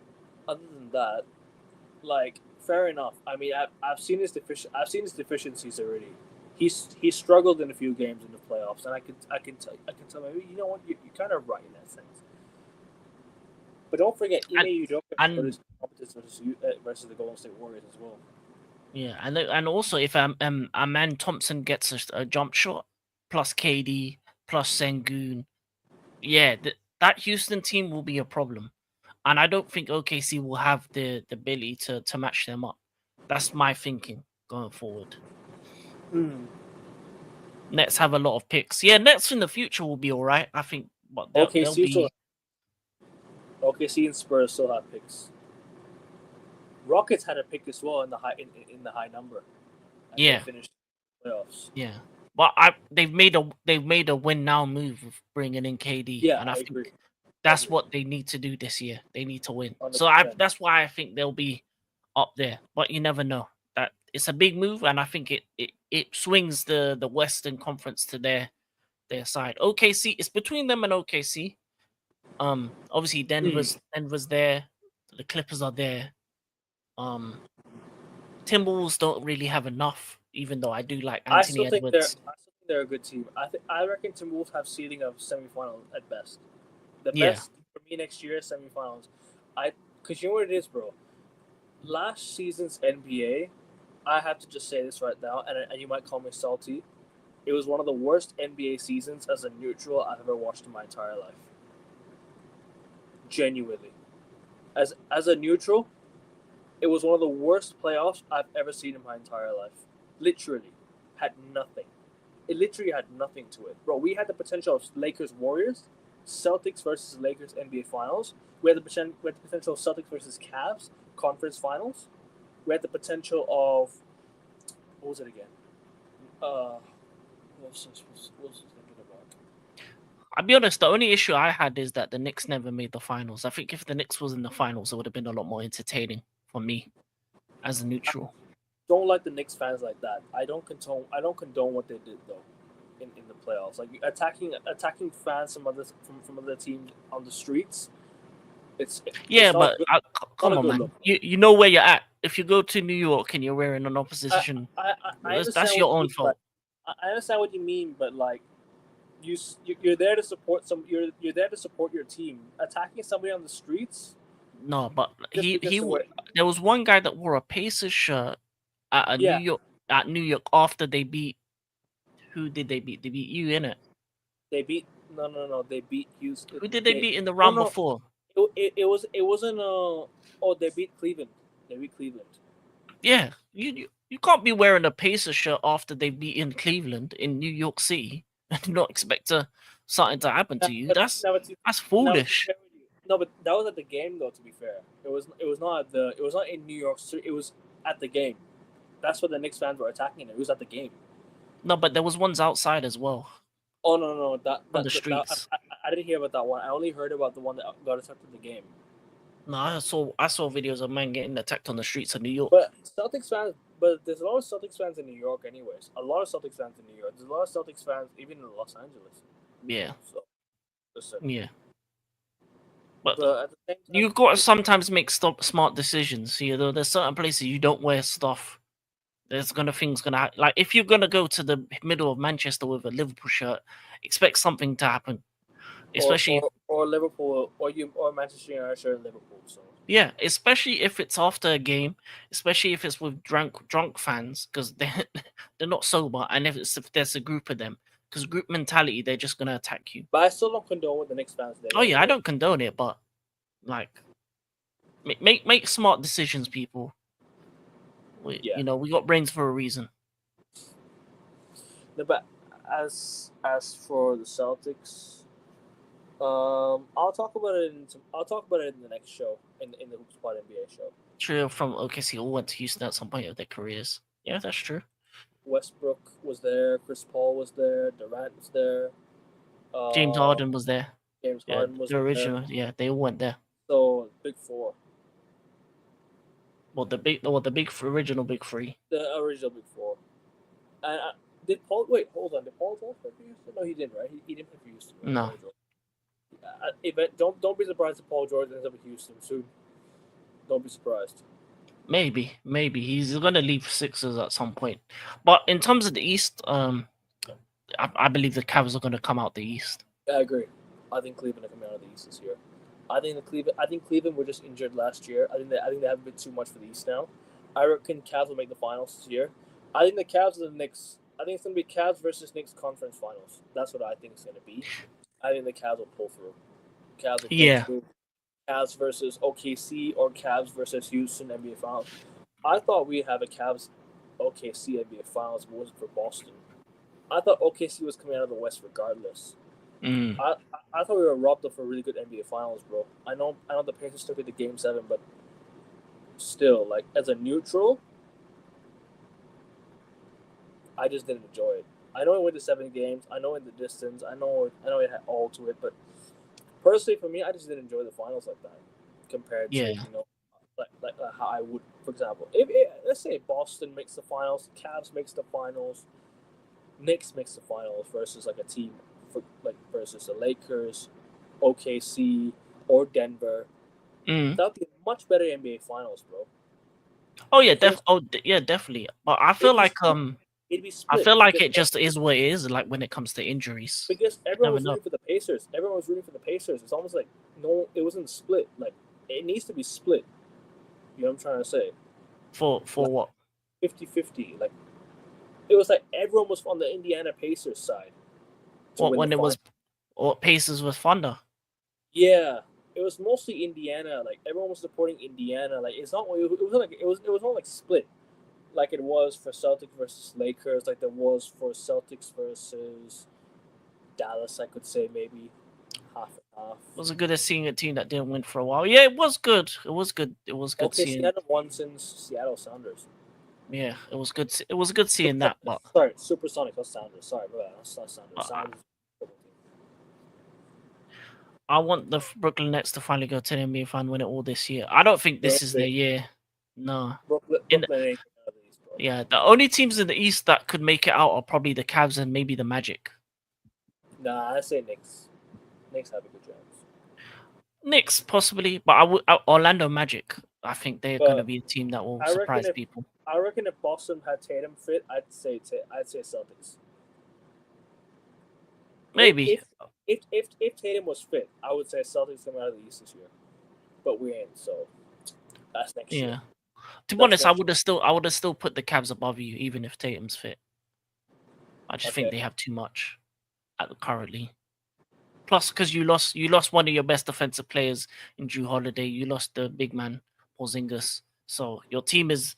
other than that, like fair enough. I mean, I've seen his deficiencies already. He struggled in a few games in the playoffs, and I can tell maybe you know what you're kind of right in that sense. But don't forget, Ime Udoka versus the Golden State Warriors as well. Yeah, and also if Amen Thompson gets a jump shot, plus KD, plus Sengun, yeah, that Houston team will be a problem, and I don't think OKC will have the ability to match them up. That's my thinking going forward. Nets have a lot of picks. Yeah, Nets in the future will be all right, I think, but OKC and Spurs still have picks. Rockets had a pick as well in the high number. Yeah. They finished playoffs. Yeah, but they've made a win now move of bringing in KD. Yeah, and I think agree. that's what they need to do this year. They need to win. 100%. So that's why I think they'll be up there. But you never know. That it's a big move, and I think it swings the Western Conference to their side. OKC, it's between them and OKC. Obviously Denver's there. The Clippers are there. Timberwolves don't really have enough, even though I do like Anthony Edwards. I still think they're a good team. I reckon Timberwolves have seeding of semifinals at best. The best for me next year is semifinals. Because you know what it is, bro. Last season's NBA, I have to just say this right now, and you might call me salty. It was one of the worst NBA seasons as a neutral I've ever watched in my entire life. Genuinely. As a neutral, it was one of the worst playoffs I've ever seen in my entire life. Literally. Had nothing. It literally had nothing to it. Bro, we had the potential of Lakers-Warriors, Celtics versus Lakers NBA Finals. We had the potential of Celtics versus Cavs Conference Finals. We had the potential of... What was it again? What was I thinking about? I'll be honest, the only issue I had is that the Knicks never made the finals. I think if the Knicks was in the finals, it would have been a lot more entertaining for me as a neutral. Don't like the Knicks fans like that. I don't condone what they did though in the playoffs. Like attacking fans from other teams on the streets. It's but come not a on, good man. look. You know where you're at. If you go to New York and you're wearing an opposition, I that's your own fault. I understand what you mean, but like you're there to support you're there to support your team. Attacking somebody on the streets. No, but Just because there was one guy that wore a Pacers shirt at New York after they beat. Who did they beat? They beat you, innit? They beat no. They beat Houston. Who did they beat in the round before? It wasn't they beat Cleveland. They beat Cleveland. Yeah, you can't be wearing a Pacers shirt after they beat in Cleveland in New York City and not expect something to happen to you. That's foolish. No, but that was at the game though. To be fair, it was not in New York City. It was at the game. That's what the Knicks fans were attacking it. It was at the game. No, but there was ones outside as well. Oh no! On the streets. I didn't hear about that one. I only heard about the one that got attacked in the game. No, I saw videos of men getting attacked on the streets of New York. But there's a lot of Celtics fans in New York, anyways. A lot of Celtics fans in New York. There's a lot of Celtics fans even in Los Angeles. Yeah. So, listen. Yeah. But at the same time, you've got to sometimes make smart decisions. You know, there's certain places you don't wear stuff. There's things gonna happen. Like if you're gonna go to the middle of Manchester with a Liverpool shirt, expect something to happen. Especially or Liverpool or Manchester United shirt in Liverpool. So yeah, especially if it's after a game, especially if it's with drunk fans because they're not sober, and if there's a group of them, because group mentality, they're just gonna attack you. But I still don't condone what the Knicks fans did. Oh yeah, I don't condone it, but like make smart decisions, people. You know, we got brains for a reason. No, but as for the Celtics, I'll talk about it in the next show in the Hoop Spot NBA show. Trio from OKC all went to Houston at some point of their careers. Yeah, that's true. Westbrook was there. Chris Paul was there. Durant was there. James Harden was there. Harden was the original. there. Yeah, they all went there. So big four. Well, the original big three. The original big four. And did Paul? Wait, hold on. Did Paul play for Houston? No, he didn't. Right? He didn't play for Houston. Right? No. Don't be surprised if Paul George ends up with Houston soon. Don't be surprised. Maybe he's gonna leave Sixers at some point. But in terms of the East, I believe the Cavs are gonna come out the East. I agree. I think Cleveland are coming out of the East this year. I think Cleveland were just injured last year. I think they have a bit too much for the East now. I reckon Cavs will make the finals this year. I think the Cavs and the Knicks. I think it's gonna be Cavs versus Knicks conference finals. That's what I think it's gonna be. I think the Cavs will pull through. Cavs will pull through. Cavs versus OKC or Cavs versus Houston NBA Finals. I thought we'd have a Cavs OKC NBA Finals, but it wasn't for Boston. I thought OKC was coming out of the West regardless. I thought we were robbed of a really good NBA Finals, bro. I know the Pacers took it to Game 7, but still, like as a neutral, I just didn't enjoy it. I know it went to 7 games. I know in the distance. I know it had all to it, but personally for me, I just didn't enjoy the finals like that compared to like how I would, for example, if let's say Boston makes the finals, Cavs makes the finals, Knicks makes the finals versus like a team versus the Lakers, OKC, or Denver. That would be a much better NBA Finals, bro. Oh yeah, definitely. But I feel like it'd be split. I feel like it just is what it is. Like when it comes to injuries, because everyone was rooting for the Pacers. Everyone was rooting for the Pacers. It's almost like it wasn't split. Like it needs to be split. You know what I'm trying to say? For what? 50-50. Like it was like everyone was on the Indiana Pacers side. to What win when the it was or Pacers with Thunder? Yeah, it was mostly Indiana. Like everyone was supporting Indiana. Like it was not like split, like it was for Celtics versus Lakers. Like there was for Celtics versus Dallas. I could say maybe half and half. Was it good as seeing a team that didn't win for a while? Yeah, it was good. It was good. It was good Okay, seeing. Seattle won since Seattle Sounders. Yeah, it was good. It was good seeing that. But Sorry, Supersonics, not Sounders. Sorry, bro, that's not Sounders. Uh, Sounders. I want the Brooklyn Nets to finally go to the NBA final, win it all this year. I don't think this is their year. No. Brooklyn In ain't out of the East, bro. Yeah, the only teams in the East that could make it out are probably the Cavs and maybe the Magic. Nah, I say Knicks. Knicks have a good chance. Knicks possibly, but Orlando Magic. I think they're But going to be a team that will I reckon surprise if- people. I reckon if Boston had Tatum fit, I'd say Celtics. Maybe. If Tatum was fit, I would say Celtics come out of the East this year. But we ain't, so that's next Yeah. year. To be That's honest, I next would have still put the Cavs above you, even if Tatum's fit. I just think Okay. they have too much currently. Plus, because you lost one of your best defensive players in Drew Holiday. You lost the big man Porzingis, so your team is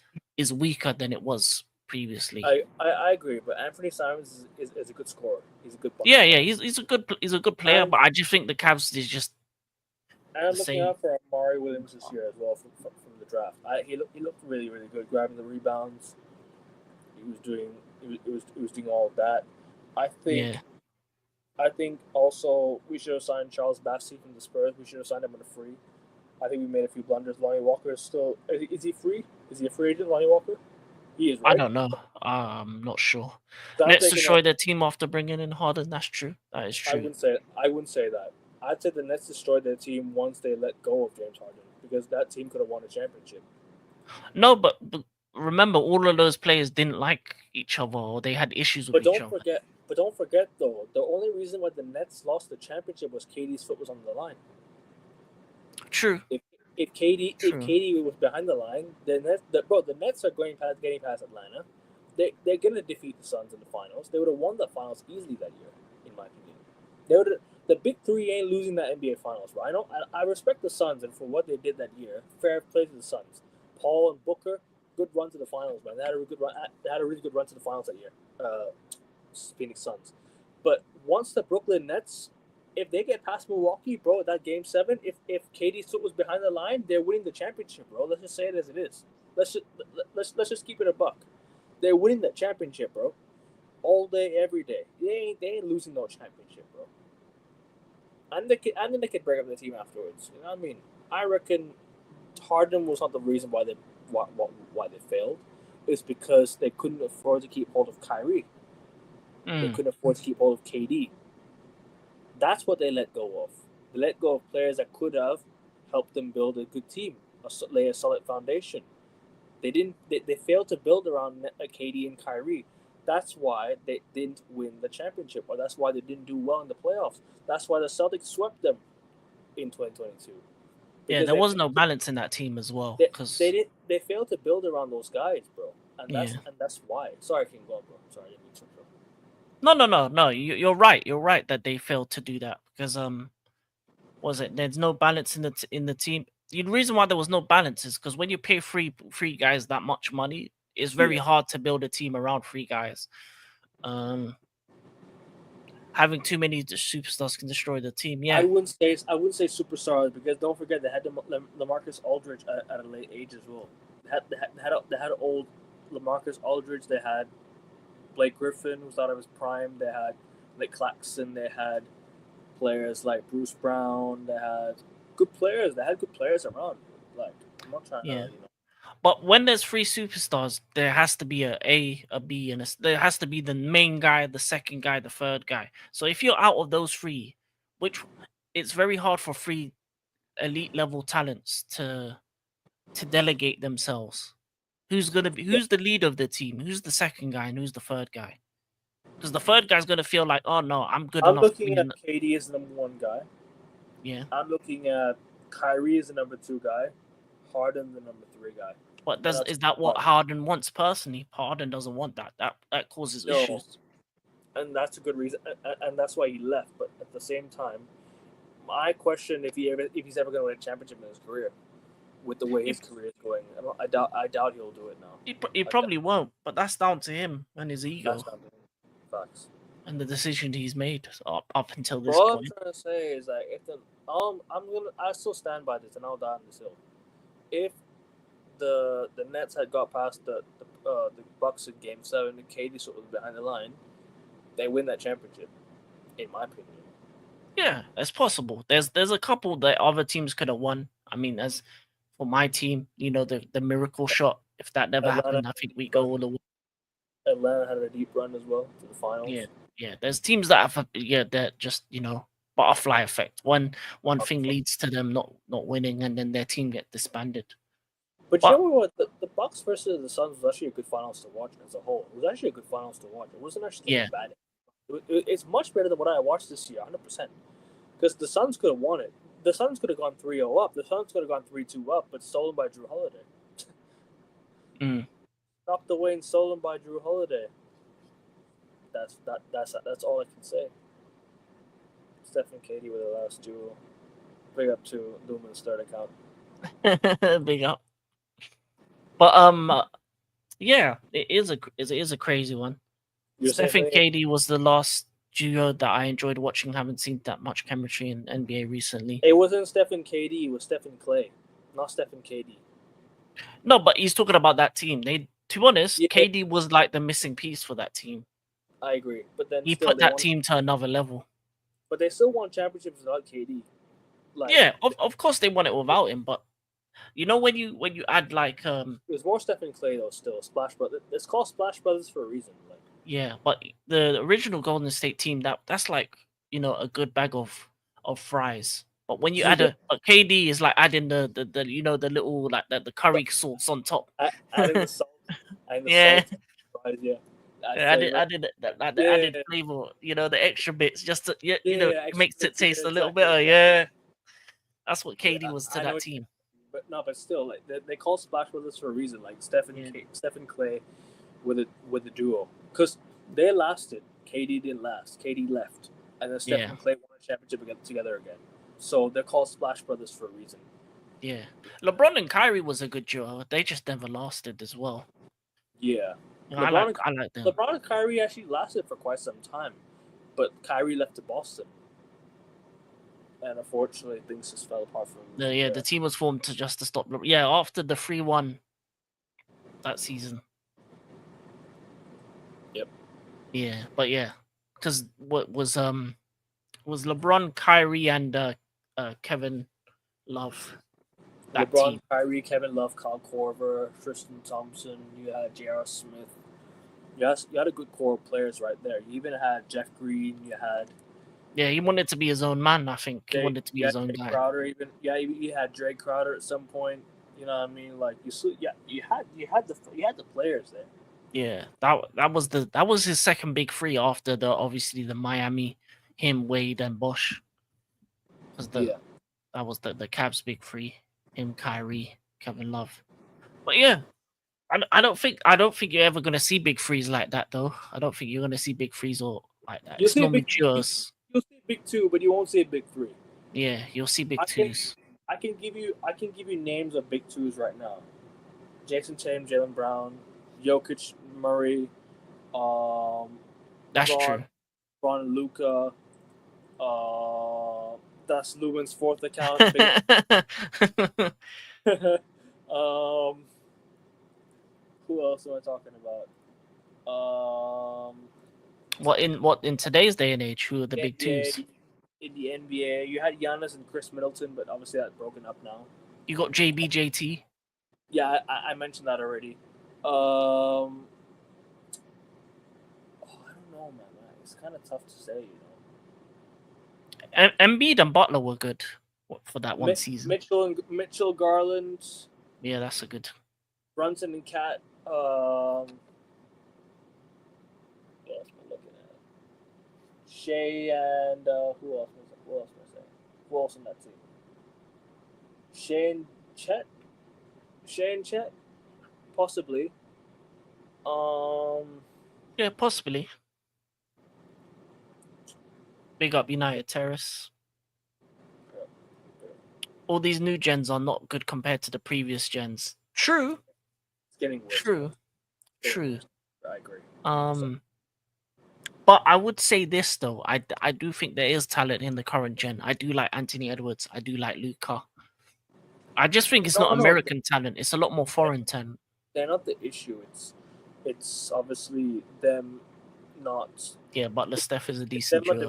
weaker than it was previously. I agree, but Anthony Simons is a good scorer. He's a good bucket. Yeah, he's a good player, And- but I just think the Cavs is just And I'm the looking same. out for Amari Williams this year as well from the draft. He looked really good, grabbing the rebounds. He was doing all of that. Yeah. I think also we should have signed Charles Bassey from the Spurs. We should have signed him on a free. I think we made a few blunders. Lonnie Walker is still is he free? Is he a free agent, Lonnie Walker? He is, right? I don't know. I'm not sure. So I'm Nets thinking destroyed their team after bringing in Harden. That's true. That is I true. wouldn't say that. I'd say the Nets destroyed their team once they let go of James Harden because that team could have won a championship. No, but remember, all of those players didn't like each other, or they had issues with But each don't other. forget though, the only reason why the Nets lost the championship was KD's foot was on the line. True. If KD True. was behind the line, the Nets are getting past Atlanta. They're gonna defeat the Suns in the finals. They would have won the finals easily that year, in my opinion. The big three ain't losing that NBA finals, bro. I respect the Suns and for what they did that year. Fair play to the Suns. Paul and Booker, good run to the finals, man. They had a really good run to the finals that year. Phoenix Suns. But once the Brooklyn Nets, if they get past Milwaukee, bro, that game 7, if KD's foot was behind the line, they're winning the championship, bro. Let's just say it as it is. Let's just keep it a buck. They're winning the championship, bro. All day, every day. They ain't losing no championship, bro. And then they could break up the team afterwards. You know what I mean? I reckon Harden was not the reason why they failed. It's because they couldn't afford to keep hold of Kyrie. They couldn't afford to keep hold of KD. That's what they let go of. They let go of players that could have helped them build a good team, lay a solid foundation. They didn't. They failed to build around KD and Kyrie. That's why they didn't win the championship, or that's why they didn't do well in the playoffs. That's why the Celtics swept them in 2022. Yeah, Because there was no balance in that team as well. They failed to build around those guys, bro, and that's why. Sorry, King Bob, bro. Sorry, I didn't mean to interrupt. No. You're right. You're right that they failed to do that because there's no balance in the team. The reason why there was no balance is because when you pay three guys that much money, it's very hard to build a team around 3 guys. Having too many superstars can destroy the team. Yeah, I wouldn't say superstars because don't forget they had LaMarcus Aldridge at a late age as well. They had old LaMarcus Aldridge. They had Blake Griffin, who's out of his prime. They had Nick Claxton. They had players like Bruce Brown. They had good players. They had good players around. Like I'm not trying to. But when there's 3 superstars, there has to be a B, and there has to be the main guy, the second guy, the third guy. So if you're out of those 3, which it's very hard for 3 elite level talents to delegate themselves. Who's the leader of the team? Who's the second guy and who's the third guy? Because the third guy's gonna feel like, oh no, I'm good enough. I'm looking at KD as the number 1 guy. Yeah. I'm looking at Kyrie as the number 2 guy. Harden the number 3 guy. But And is that what Harden wants personally? Harden doesn't want that. That causes issues. And that's a good reason, and that's why he left. But at the same time, I question if he's ever going to win a championship in his career, with the way his career is going. I doubt he'll do it now. He probably won't, but that's down to him and his ego. That's down to him. Facts. And the decision he's made up until this All point. I'm trying to say is that I still stand by this, and I'll die on this hill. If the Nets had got past the Bucks in Game 7, and KD sort of behind the line, they win that championship, in my opinion. Yeah, it's possible. There's a couple that other teams could have won. I mean, as for my team, the miracle shot. If that never happened, I think we go all the way. Atlanta had a deep run as well to the finals. Yeah. There's teams that have that just butterfly effect. One thing leads to them not winning, and then their team get disbanded. But you know what? The Bucks versus the Suns was actually a good finals to watch as a whole. It was actually a good finals to watch. It wasn't actually bad. It's much better than what I watched this year, 100%. Because the Suns could have won it. The Suns could have gone 3-0 up. The Suns could have gone 3-2 up, but stolen by Drew Holiday. Knocked away and stolen by Drew Holiday. That's all I can say. Steph and KD were the last duel. Big up to Lumen's third account. Big up. But yeah, it is a crazy one. Steph and KD was the last duo that I enjoyed watching. Haven't seen that much chemistry in NBA recently. It wasn't Steph and KD. It was Steph and Clay, not Steph and KD. No, but he's talking about that team. To be honest, KD was like the missing piece for that team. I agree, but then he put that team to another level. But they still won championships without KD. Of course they won it without him, but when you add like it was more Steph and Clay though. Still Splash Brothers. It's called Splash Brothers for a reason. Yeah, but the original Golden State team that's like a good bag of fries. But when you add a KD is like adding the little like the curry sauce on top. Adding the salt. Salt fries, added added flavor. The extra bits just to it makes it taste a little better. Yeah, that's what KD was to that team. But still, like they call Splash Brothers for a reason. Like Steph and Clay with the duo. Because they lasted. KD didn't last. KD left. And then Steph and Clay won a championship together again. So they're called Splash Brothers for a reason. Yeah. LeBron and Kyrie was a good duo. They just never lasted as well. Yeah. I like them. LeBron and Kyrie actually lasted for quite some time. But Kyrie left to Boston. And unfortunately, things just fell apart from the team was formed to stop. Yeah, after the 3-1 that season. Yep. Yeah, but because what was LeBron, Kyrie, and Kevin Love. LeBron, team. Kyrie, Kevin Love, Kyle Korver, Tristan Thompson. You had J.R. Smith. You had a good core of players right there. You even had Jeff Green. You had. Yeah, he wanted to be his own man. I think he wanted to be his own guy. Crowder, you had Drake Crowder at some point. You know what I mean? Like you had the players there. Yeah, that was his second big three after obviously the Miami, him, Wade, and Bosh. That was the Cavs big three: him, Kyrie, Kevin Love. But yeah, I don't think you're ever gonna see big threes like that though. I don't think you're gonna see big threes or like that. It's normally duos. You'll see big two, but you won't see a big three. Yeah, you'll see big twos. I can give you names of big twos right now. Jason Tatum, Jaylen Brown, Jokic, Murray, that's true. Ron and Luka. That's Lubin's fourth account. Who else am I talking about? What in today's day and age? Who are the big twos? In the NBA, you had Giannis and Chris Middleton, but obviously that's broken up now. You got JT. Yeah, I mentioned that already. I don't know, man. It's kind of tough to say, Embiid and Butler were good for that one season. Mitchell Garland. Yeah, that's a good. Brunson and Cat. What else am I looking at? Shea and who else was I saying? Who else in that team? Shea and Chet. Possibly. Yeah, possibly. Big up United Terrace. All these new gens are not good compared to the previous gens. True, It's getting worse. true, Getting true. worse. I agree. But I would say this though, I do think there is talent in the current gen. I do like Anthony Edwards. I do like Luca. I just think it's not No, American talent. It's a lot more foreign talent. they're not the issue. It's obviously them not. Yeah, Butler Steph is a It's decent them not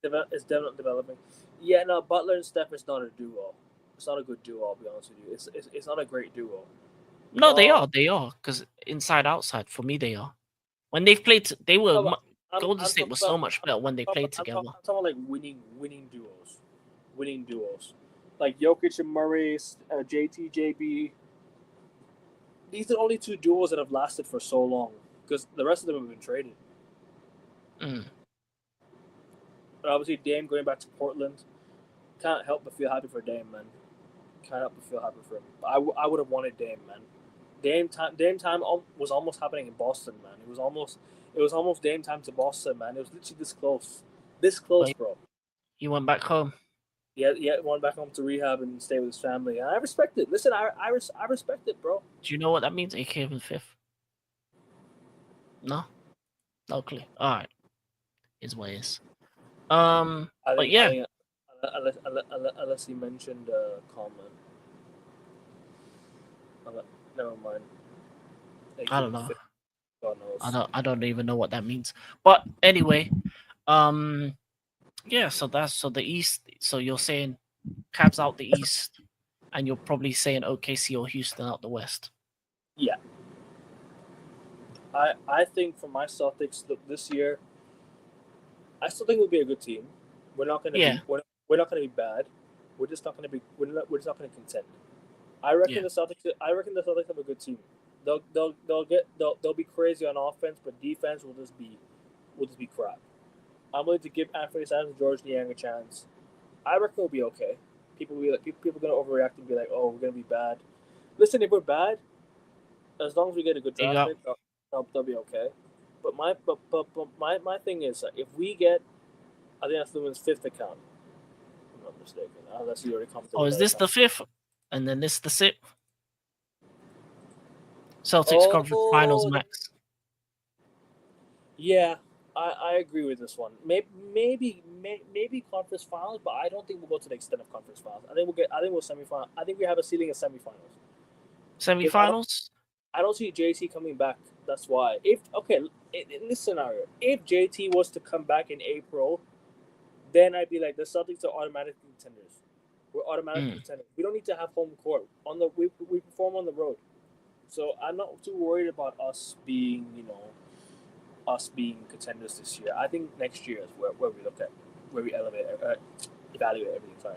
duo. it's them not developing. Yeah, no, Butler and Steph is not a duo. It's not a good duo. I'll be honest with you. It's not a great duo. No, they are. Because inside outside, for me, they are. When they've played, they were No, but Golden I'm State talking was about so much better when they played together. I'm talking about like winning duos, like Jokic and Murray, JT, JB. These are the only two duos that have lasted for so long because the rest of them have been traded. Mm. But obviously, Dame going back to Portland, can't help but feel happy for Dame, man. Can't help but feel happy for him. I would have wanted Dame, man. Dame time was almost happening in Boston, man. It was almost Dame time to Boston, man. It was literally this close, Wait. bro. He went back home. He went back home to rehab and stay with his family, and I respect it. Listen, I respect it, bro. Do you know what that means? AK in fifth. No, no clue. All right, is what it is. But yeah, Unless he mentioned comment. Never mind. I don't know. God knows. I don't even know what that means. But anyway, yeah. So the East. So you're saying Cavs out the East, and you're probably saying OKC or Houston out the West. Yeah. I think for my Celtics, look, this year, I still think we'll be a good team. We're not gonna Yeah. be we're not gonna be bad. We're just not gonna be we're just not gonna contend. I reckon Yeah. the Celtics have a good team. They'll be crazy on offense, but defense will just be crap. I'm willing to give Anthony Simons and George Niang a chance. I reckon we'll be okay. People will be like, people are gonna overreact and be like, oh, we're gonna be bad. Listen, if we're bad, as long as we get a good There you draft go. pick, they'll be okay. But my thing is, if we get, I think that's Lumen's fifth account. If I'm not mistaken, unless he already commented. Oh, is this the fifth? And then this the sixth? Celtics Conference Finals, Max. Yeah, I agree with this one. Maybe conference finals, but I don't think we'll go to the extent of conference finals. I think we'll semifinal. I think we have a ceiling of semifinals. Semifinals? I don't see JT coming back. That's why. In this scenario, if JT was to come back in April, then I'd be like, the Celtics are automatic contenders. We're automatic contenders. We don't need to have home court. We perform on the road, so I'm not too worried about us being contenders this year. I think next year is where we look at where we evaluate everything. Sorry,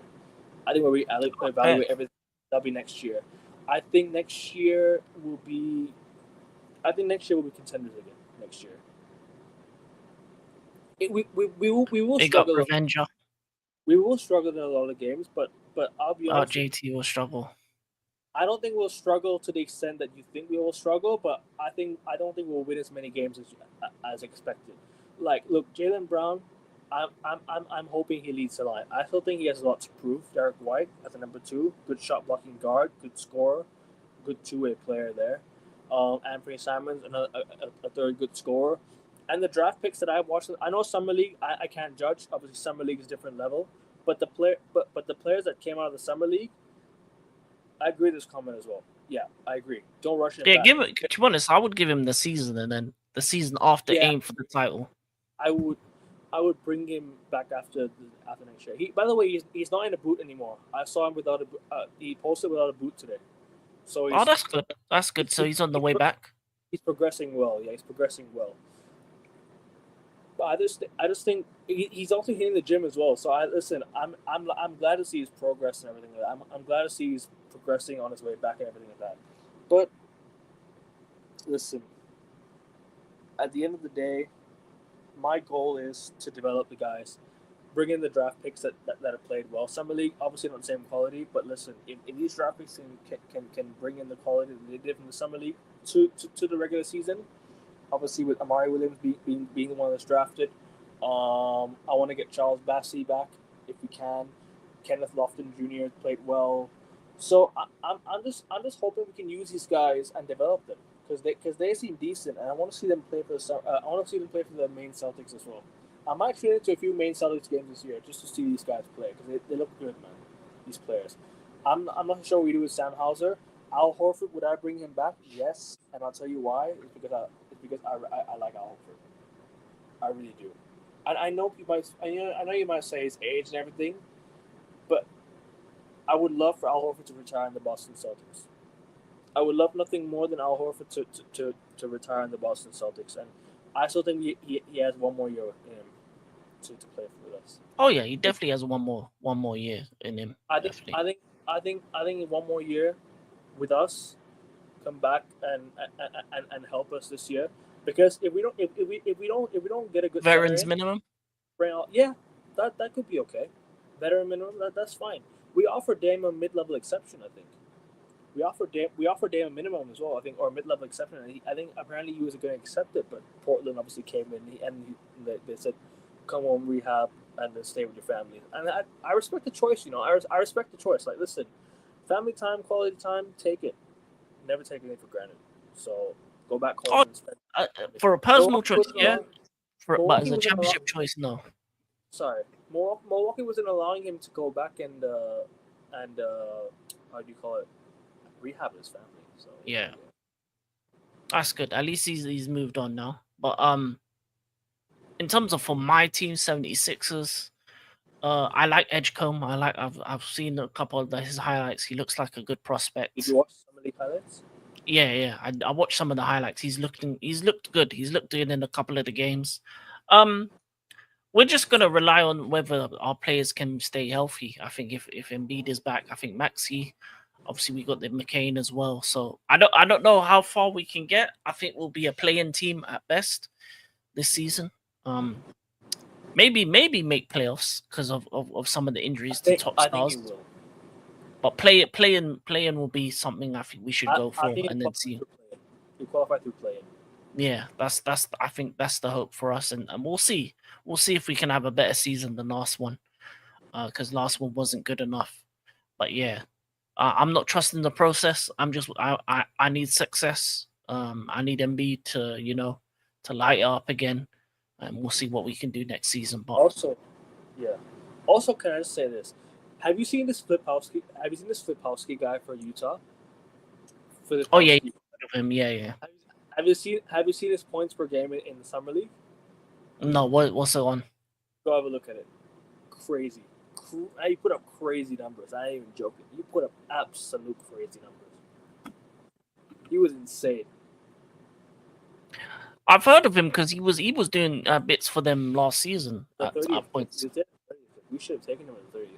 I think where we evaluate everything, that'll be next year. I think next year will be contenders again. Next year, we will Big up struggle. Revenger. We will struggle in a lot of games, but I'll be honest. JT will struggle. I don't think we'll struggle to the extent that you think we will struggle, but I don't think we'll win as many games as expected. Like, look, Jaylen Brown, I'm hoping he leads the line. I still think he has a lot to prove. Derek White as a number 2, good shot blocking guard, good scorer, good two-way player there. Anthony Simons, a third good scorer. And the draft picks that I've watched, I know Summer League, I can't judge. Obviously, Summer League is a different level. But the players that came out of the Summer League, I agree with this comment as well. Yeah, I agree. Don't rush it. Yeah, give it. To be honest, I would give him the season and then the season after aim for the title. I would bring him back after next year. By the way, he's not in a boot anymore. I saw him without a. He posted without a boot today. So that's good. That's good. So he's on the way back. He's progressing well. Yeah, he's progressing well. But I just think he's also hitting the gym as well. So I'm glad to see his progress and everything. I'm glad to see he's progressing on his way back and everything like that. But listen, at the end of the day, my goal is to develop the guys, bring in the draft picks that have played well. Summer League, obviously not the same quality, but listen, if these draft picks can bring in the quality that they did in the Summer League, to the regular season. Obviously, with Amari Williams being the one that's drafted, I want to get Charles Bassey back if we can. Kenneth Lofton Jr. played well, so I'm just hoping we can use these guys and develop them because they seem decent, and I want to see them play for the I want to see them play for the Maine Celtics as well. I might tune into a few Maine Celtics games this year just to see these guys play because they look good, man. These players. I'm not sure what we do with Sam Hauser. Al Horford, would I bring him back? Yes, and I'll tell you why. It's because I like Al Horford. I really do. And I know you might say his age and everything, but I would love for Al Horford to retire in the Boston Celtics. I would love nothing more than Al Horford to retire in the Boston Celtics, and I still think he has one more year in him to play for us. Oh yeah, he definitely has one more year in him. I think in one more year with us, come back and help us this year. Because if we don't get a good veterans minimum, yeah, that could be okay. Veteran minimum, that's fine. We offer Dame a mid-level exception, I think. We offer Dame a minimum as well, I think, or a mid-level exception. I think apparently he was going to accept it, but Portland obviously came in and they said, "Come home, rehab, and then stay with your family." And I respect the choice, I respect the choice. Like, listen, family time, quality time, take it. Never take anything for granted. So go back home and spend. For a personal choice, yeah. But as a championship choice, no. Sorry, Milwaukee wasn't allowing him to go back and how do you call it, rehab his family. So yeah. That's good. At least he's moved on now. But in terms of for my team, 76ers, I like Edgecombe. I've seen a couple of his highlights. He looks like a good prospect. Did you watch some of the highlights? Yeah. I watched some of the highlights. He's looked good. He's looked good in a couple of the games. We're just gonna rely on whether our players can stay healthy. I think if Embiid is back, I think Maxey. Obviously, we got the McCain as well. So I don't know how far we can get. I think we'll be a play-in team at best this season. Maybe make playoffs because of some of the injuries to top stars. But play-in will be something I think we should go for and then see. You qualify through play-in. Yeah, that's I think that's the hope for us, and we'll see. We'll see if we can have a better season than last one, because last one wasn't good enough. But yeah, I'm not trusting the process. I need success. I need Embiid to light up again, and we'll see what we can do next season. But also, can I just say this? Have you seen this Flipowski guy for Utah? Oh yeah, you heard of him. Yeah. Have you seen his points per game in the summer league? No, what's it on? Go have a look at it. Crazy. You put up crazy numbers. I ain't even joking. You put up absolute crazy numbers. He was insane. I've heard of him because he was doing bits for them last season at points. We should have taken him at the 30th pick.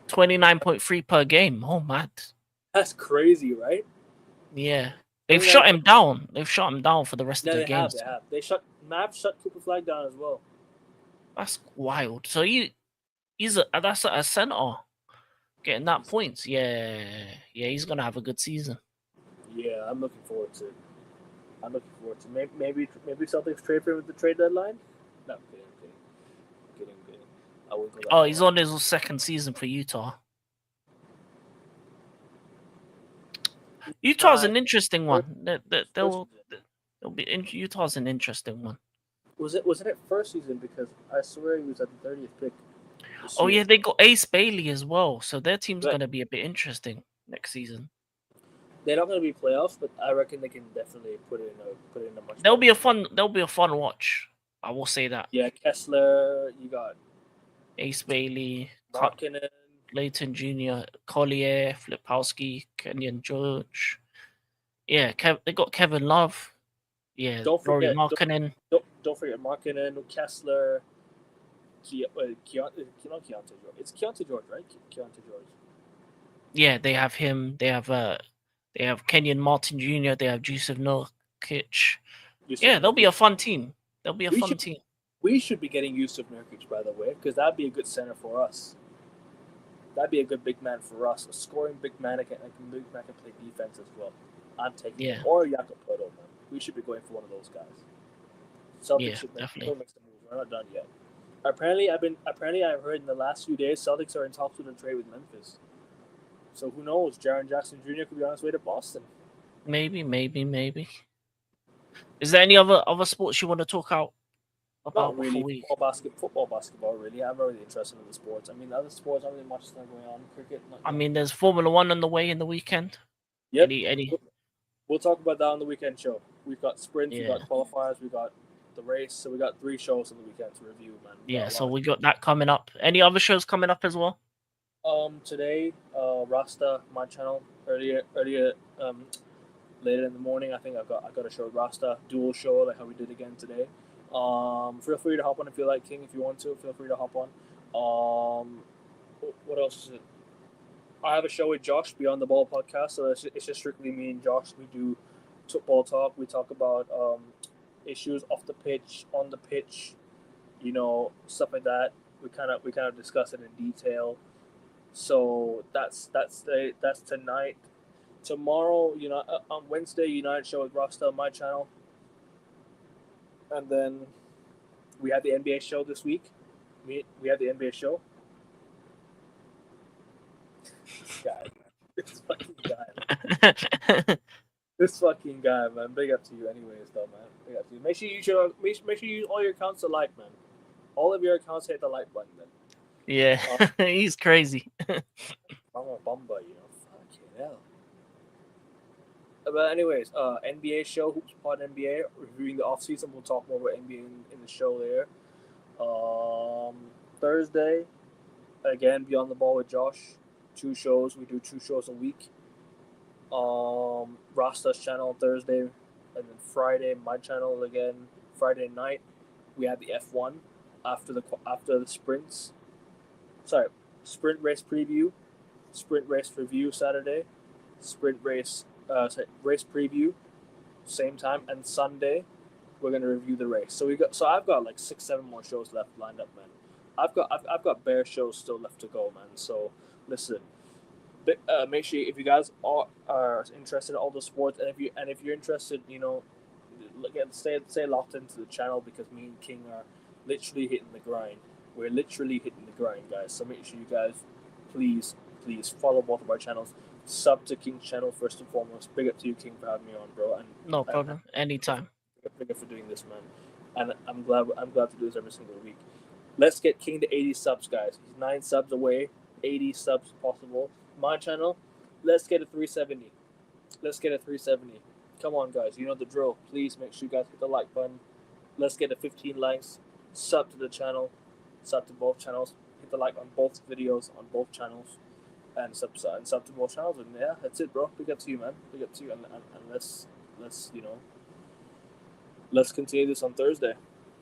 $29.3 per game. Oh man, that's crazy, right? Yeah, they've shut him down. They've shut him down for the rest of the games. They have. Mavs shut Cooper Flag down as well. That's wild. So that's a center getting that points. Yeah, he's gonna have a good season. Yeah, I'm looking forward to it. Maybe Celtics trade for him at the trade deadline. No, kidding. He's on his second season for Utah. Utah's an interesting one. Utah's an interesting one. Was it first season? Because I swear he was at the 30th pick. Oh yeah, they got Ace Bailey as well, so their team's going to be a bit interesting next season. They're not going to be playoffs, but I reckon they can definitely put it in a much. They'll be a fun watch. I will say that. Yeah, Kessler, you got Ace Bailey, Markkanen, Layton Jr., Collier, Flipowski, Kenyon George. Yeah, they got Kevin Love. Yeah, Rory Markkanen. Don't forget Markkanen, Kessler, Keontae George. It's Keontae George, right? Keontae George. Yeah, they have him. They have Kenyon Martin Jr. They have Jusuf Nurkic. Yeah, they'll be a fun team. We should be getting Yusuf Nurkic, by the way, because that'd be a good center for us. That'd be a good big man for us. A scoring big man that can play defense as well. I'm taking Yeah. him. Or Jakob Poeltl, man. We should be going for one of those guys. Celtics Yeah, should definitely. make the move. We're not done yet. Apparently, I've heard in the last few days, Celtics are in talks with a trade with Memphis. So who knows? Jaren Jackson Jr. could be on his way to Boston. Maybe. Is there any other sports you want to talk out about Not really. before we? Football, basketball, really. I'm not really interested in the sports. I mean, other sports, not really much stuff going on. Cricket, not I mean, there's Formula One on the way in the weekend. yep. Any? We'll talk about that on the weekend show. We've got sprints, Yeah. we've got qualifiers, we've got the race. So we got 3 shows on the weekend to review, man. Yeah, so we got that coming up. Any other shows coming up as well? Today, Rasta, my channel, earlier, later in the morning, I think I got a show with Rasta, dual show, like how we did again today. Feel free to hop on if you like King. If you want to, feel free to hop on. What else is it? I have a show with Josh, Beyond the Ball podcast. So it's just strictly me and Josh. We do football talk. We talk about issues off the pitch, on the pitch, stuff like that. We kind of discuss it in detail. So that's tonight. Tomorrow, on Wednesday, United show with Rasta on my channel. And then we have the NBA show this week. We have the NBA show. This fucking guy. This fucking guy, man. Big up to you, anyways, though, man. Big up to you. Make sure you use all your accounts to like, man. All of your accounts hit the like button, then. Yeah, he's crazy. I'm a bumba, Fucking hell. But anyways, NBA show, Hoops Pod NBA, reviewing the offseason. We'll talk more about NBA in the show there. Thursday, again, Beyond the Ball with Josh. 2 shows. We do 2 shows a week. Rasta's channel Thursday, and then Friday, my channel again. Friday night, we have the F1 after the sprints. Sorry, sprint race preview, sprint race review Saturday, race preview, same time, and Sunday we're gonna review the race. So I've got like 6-7 more shows left lined up, man. I've got bare shows still left to go, man. So listen, make sure if you guys are interested in all the sports, and if you're interested, stay locked into the channel, because me and King are literally hitting the grind. We're literally hitting the grind, guys. So make sure you guys, please follow both of our channels. Sub to King's channel first and foremost. Big up to you, King, for having me on, bro. And No problem. Anytime. Big up for doing this, man. And I'm glad to do this every single week. Let's get King to 80 subs, guys. He's 9 subs away. 80 subs possible. My channel, let's get a 370. Come on, guys. You know the drill. Please make sure you guys hit the like button. Let's get a 15 likes. Sub to the channel. Sub to both channels. Hit the like on both videos on both channels. And sub to both channels. And yeah, that's it, bro. Big up to you, man. Big up to you. And let's continue this on Thursday.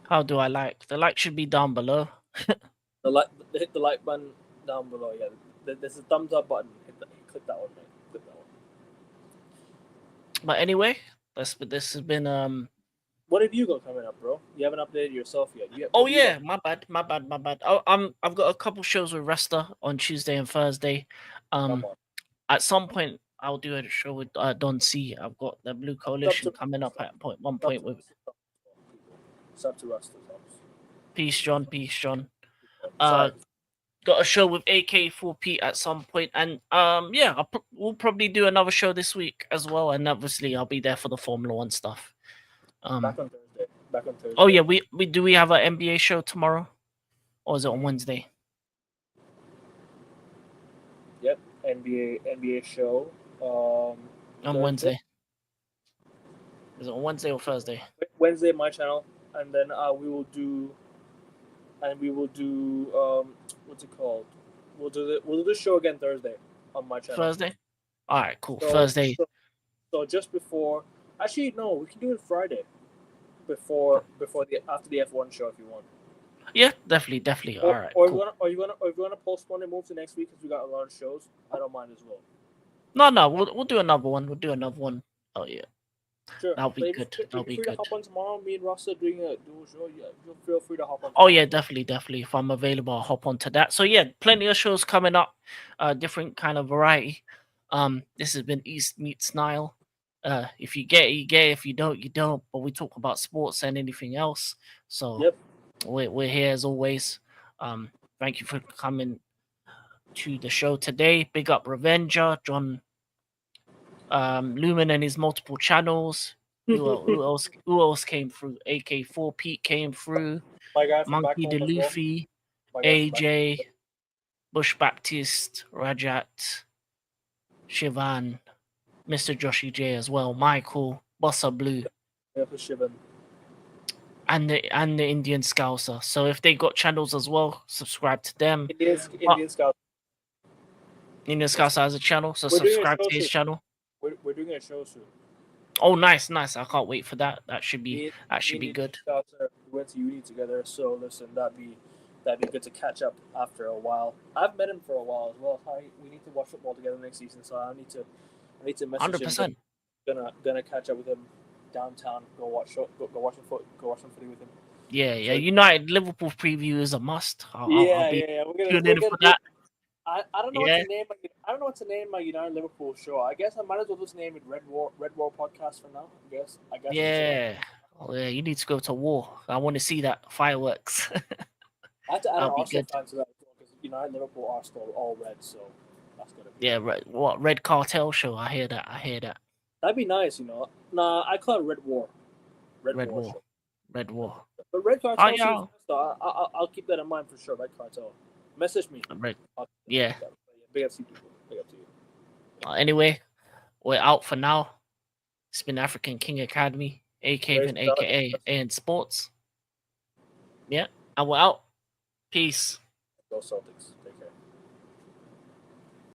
How do I like? The like should be down below. Hit the like button down below. Yeah, there's a thumbs up button. Click that one, man. Click that one. But anyway, this has been What have you got coming up, bro? You haven't updated yourself yet. My bad. I've got a couple shows with Rasta on Tuesday and Thursday. At some point I'll do a show with Don C. I've got the Blue Coalition coming up at one point with. Sub to Rasta. Peace, John. Got a show with AK4P at some point, and we'll probably do another show this week as well, and obviously I'll be there for the Formula One stuff. Back on Thursday. Oh yeah, we have an NBA show tomorrow, or is it on Wednesday? Yep, NBA show. On Wednesday. Is it on Wednesday or Thursday? Wednesday, my channel, and then we will do what's it called? We'll do the show again Thursday on my channel. Thursday. All right, cool. Thursday. So just before, actually no, we can do it Friday. After the F1 show if you want. Yeah, definitely. All right. Or cool. you wanna postpone and move to next week because we got a lot of shows. I don't mind as well. No, we'll do another one. Oh yeah. Sure. That'll be But if good. you're That'll be free to good. hop on tomorrow, me and Ross are doing a dual show. Yeah, you'll feel free to hop on. Oh tomorrow. yeah, definitely. If I'm available, I'll hop onto that. So yeah, plenty of shows coming up. Different kind of variety. This has been East Meets Nile. If you get it, you get it. If you don't, you don't. But we talk about sports and anything else. So Yep. we're here as always. Thank you for coming to the show today. Big up Revenger, John Lumen and his multiple channels. Who else came through? AK4 Pete came through. My guy from back Monkey home as well. DeLuffy, My guy from back AJ, Bush Baptist, Rajat, Shivan, Mr. Joshy J as well, Michael, Bossa Blue, Yeah, for Shivan. and the Indian Scouser. So if they got channels as well, subscribe to them. Indian Scout. Indian Scouser has a channel, so We're doing a subscribe show to his soon. channel. We're doing a show soon. Oh, nice. I can't wait for that. That should be Me and good. Scouts we went to uni together, so listen, that'd be good to catch up after a while. I've met him for a while as well. We need to watch football together next season, so I need to message 100%. him. Gonna catch up with him downtown. Go watch some footy with him. Yeah. United Liverpool preview is a must. I'll be Yeah. We're tuning in for that. I don't know what to name my United Liverpool show. I guess I might as well just name it Red War Podcast for now. I guess. Yeah. Oh, yeah, you need to go to war. I want to see that fireworks. I have to add an That'll be Arsenal good. fan to that because United, Liverpool, Arsenal, all red, so that's gonna be. Yeah, Red Cartel show? I hear that. That'd be nice, Nah, I call it Red War. Red War. War. Show. Red War. But Red Cartel. Oh, yeah. So I'll keep that in mind for sure. Red Cartel. Message me. Yeah. Big up to you people. Big up to you. Anyway, we're out for now. It's been African King Academy, aka AN Sports. Yeah, and we're out. Peace. Go Celtics.